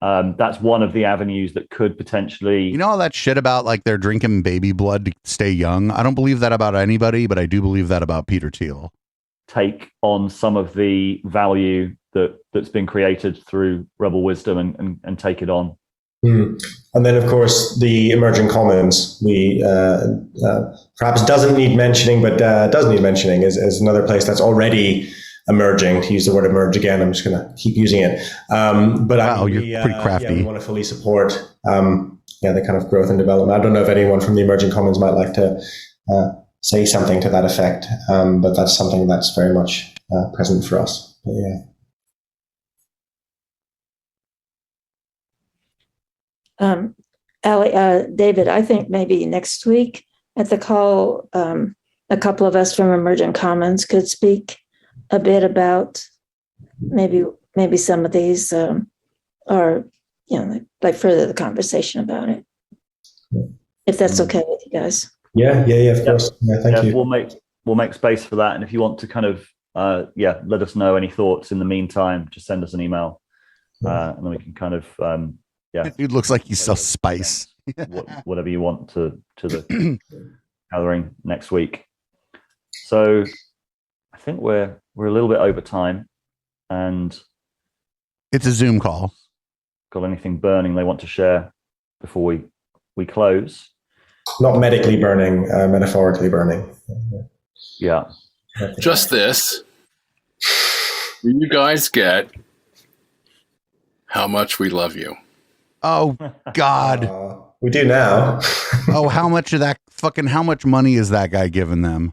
that's one of the avenues that could potentially, you know, all that shit about like they're drinking baby blood to stay young. I don't believe that about anybody, but I do believe that about Peter Thiel. Take on some of the value that's been created through Rebel Wisdom and take it on. And then, of course, the emerging commons, we perhaps doesn't need mentioning, but does need mentioning is another place that's already emerging. To use the word emerge again, I'm just going to keep using it. But wow, you're pretty crafty. We want to fully support the kind of growth and development. I don't know if anyone from the emerging commons might like to say something to that effect, but that's something that's very much present for us. But, David, I think maybe next week at the call, a couple of us from Emergent Commons could speak a bit about maybe some of these, or like further the conversation about it, if that's okay with you guys. Yeah, of course. Yeah, thank you. We'll make space for that, and if you want to kind of let us know any thoughts in the meantime, just send us an email, and then we can kind of Dude looks like he sells spice. Whatever you want to the gathering next week. So I think we're a little bit over time, and it's a Zoom call. Got anything burning they want to share before we close? Not medically burning, metaphorically burning. Yeah. Just this. Do you guys get how much we love you? Oh, God. We do now. Oh, how much money is that guy giving them?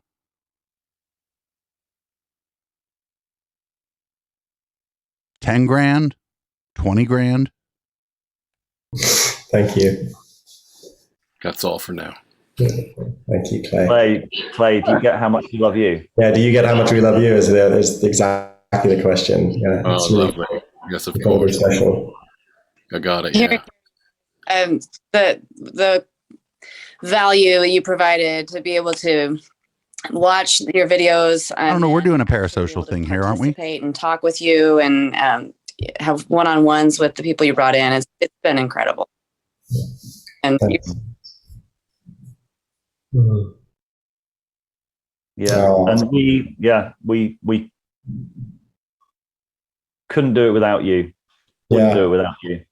$10,000? $20,000? Thank you. That's all for now. Thank you, Clay. Clay, do you get how much we love you? Yeah, do you get how much we love you? Is exactly the question. Yeah, oh, lovely. Yes, of course. Special. I got it. Yeah. The value you provided to be able to watch your videos. I don't know. We're doing a parasocial thing here, aren't we? Participate and talk with you and have one-on-ones with the people you brought in. It's been incredible. And and we couldn't do it without you. Wouldn't do it without you.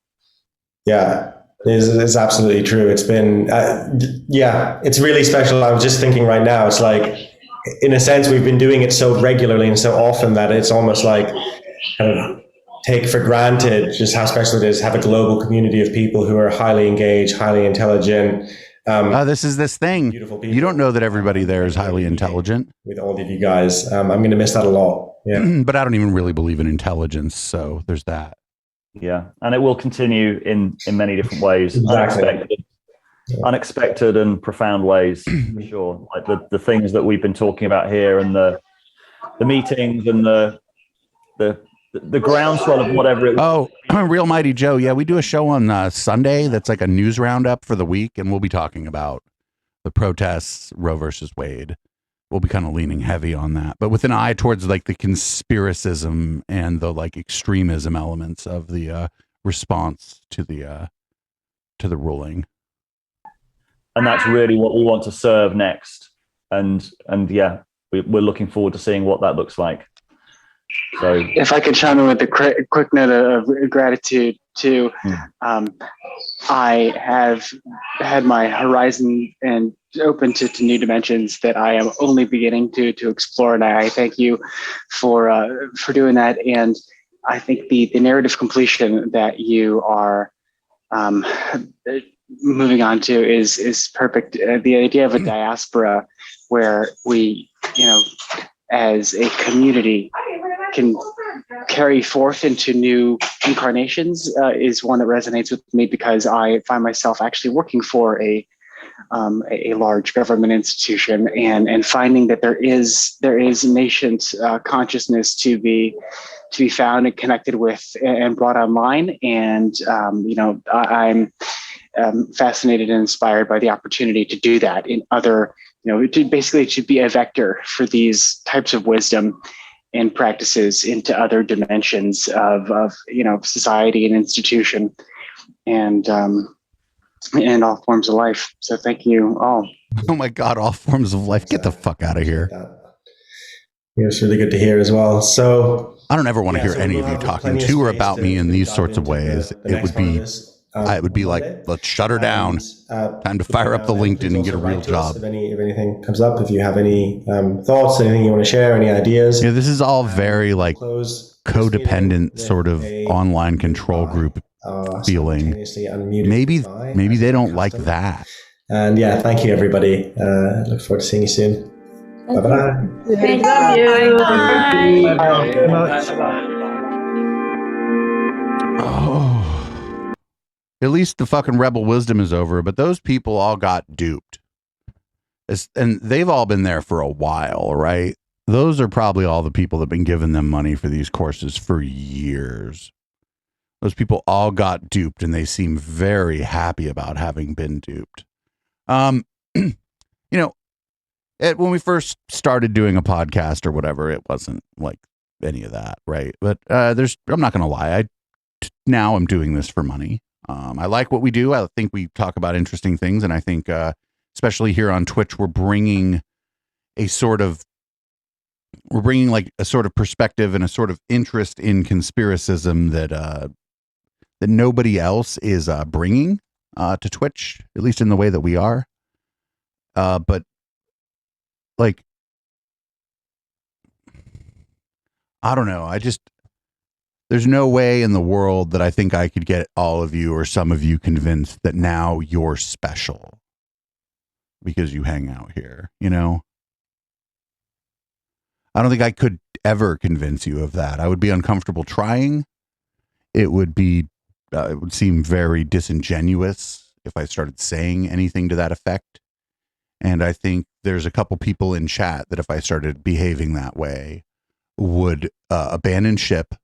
Yeah, it's absolutely true. It's been, it's really special. I was just thinking right now, it's like, in a sense, we've been doing it so regularly and so often that it's almost like kind of take for granted just how special it is to have a global community of people who are highly engaged, highly intelligent. This is this thing. You don't know that everybody there is highly intelligent. With all of you guys. I'm going to miss that a lot. Yeah. But I don't even really believe in intelligence. So there's that. Yeah. And it will continue in many different ways. Exactly. Unexpected and profound ways, for sure. Like the things that we've been talking about here, and the meetings and the groundswell of whatever it was. Oh, Real Mighty Joe. Yeah, we do a show on Sunday that's like a news roundup for the week, and we'll be talking about the protests, Roe versus Wade. We'll be kind of leaning heavy on that, but with an eye towards like the conspiracism and the like extremism elements of the response to the ruling. And that's really what we want to serve next. And yeah, we're looking forward to seeing what that looks like. So, if I could chime in with a quick note of gratitude too, I have had my horizon and open to new dimensions that I am only beginning to explore, and I thank you for doing that. And I think the narrative completion that you are moving on to is perfect. The idea of a diaspora where we, as a community can carry forth into new incarnations is one that resonates with me, because I find myself actually working for a large government institution, and finding that there is nascent consciousness to be found and connected with and brought online. And I'm fascinated and inspired by the opportunity to do that in other, to be a vector for these types of wisdom and practices into other dimensions of society and institution, and all forms of life. So thank you all. Oh my God, all forms of life. Get the fuck out of here. It was really good to hear as well. So I don't ever want to hear any of you talking to or about me in these sorts of ways. It would be like, let's shut her down. Time to fire up the LinkedIn and get a real job. If anything comes up, if you have any thoughts, anything you want to share, any ideas. Yeah, this is all very like codependent sort of online control group feeling. Maybe they don't like that. And yeah, thank you everybody. Look forward to seeing you soon. Bye bye. Thank you. Oh, at least the fucking rebel wisdom is over, but those people all got duped. And they've all been there for a while, right? Those are probably all the people that have been giving them money for these courses for years. Those people all got duped, and they seem very happy about having been duped. When we first started doing a podcast or whatever, it wasn't like any of that, right? But I'm not going to lie. Now I'm doing this for money. I like what we do. I think we talk about interesting things, and I think, especially here on Twitch, we're bringing like a sort of perspective and a sort of interest in conspiracism that nobody else is bringing to Twitch, at least in the way that we are. But like, I don't know. There's no way in the world that I think I could get all of you or some of you convinced that now you're special because you hang out here, I don't think I could ever convince you of that. I would be uncomfortable trying. It would seem very disingenuous if I started saying anything to that effect. And I think there's a couple people in chat that if I started behaving that way would abandon ship,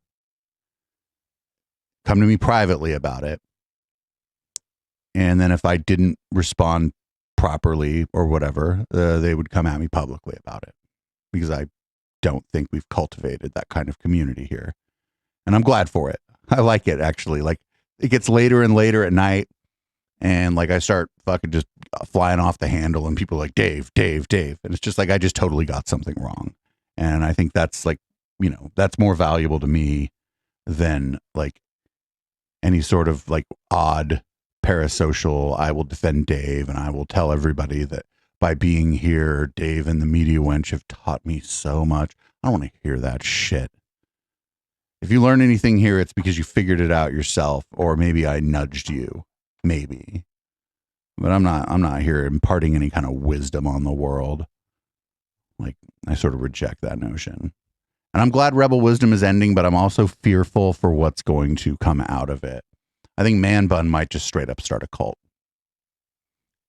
come to me privately about it. And then if I didn't respond properly or whatever, they would come at me publicly about it, because I don't think we've cultivated that kind of community here. And I'm glad for it. I like it, actually. Like, it gets later and later at night, and like I start fucking just flying off the handle, and people are like, Dave. And it's just like, I just totally got something wrong. And I think that's like, that's more valuable to me than like any sort of like odd parasocial, I will defend Dave and I will tell everybody that by being here, Dave and the media wench have taught me so much. I don't want to hear that shit. If you learn anything here, it's because you figured it out yourself, or maybe I nudged you, maybe. But I'm not here imparting any kind of wisdom on the world. Like, I sort of reject that notion. And I'm glad Rebel Wisdom is ending, but I'm also fearful for what's going to come out of it. I think Man Bun might just straight up start a cult.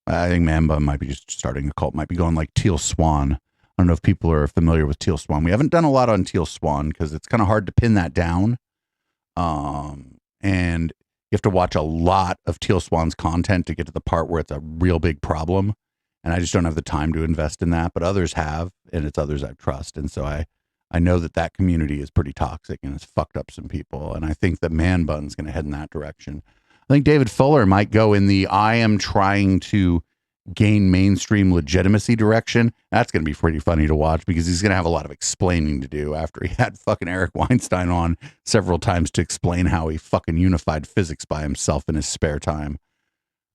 I think Man Bun might be just starting a cult, might be going like Teal Swan. I don't know if people are familiar with Teal Swan. We haven't done a lot on Teal Swan because it's kind of hard to pin that down. And you have to watch a lot of Teal Swan's content to get to the part where it's a real big problem. And I just don't have the time to invest in that, but others have, and it's others I trust. And so I know that community is pretty toxic and it's fucked up some people. And I think that Man Bun's going to head in that direction. I think David Fuller might go in the I am trying to gain mainstream legitimacy direction. That's going to be pretty funny to watch, because he's going to have a lot of explaining to do after he had fucking Eric Weinstein on several times to explain how he fucking unified physics by himself in his spare time.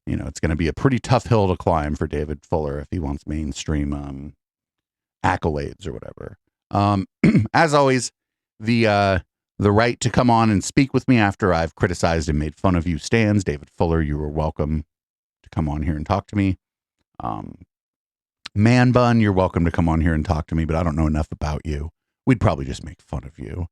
It's going to be a pretty tough hill to climb for David Fuller if he wants mainstream accolades or whatever. As always, the right to come on and speak with me after I've criticized and made fun of you stands. David Fuller, you are welcome. to come on here and talk to me. Man Bun, you're welcome to come on here and talk to me, but I don't know enough about you. We'd probably just make fun of you.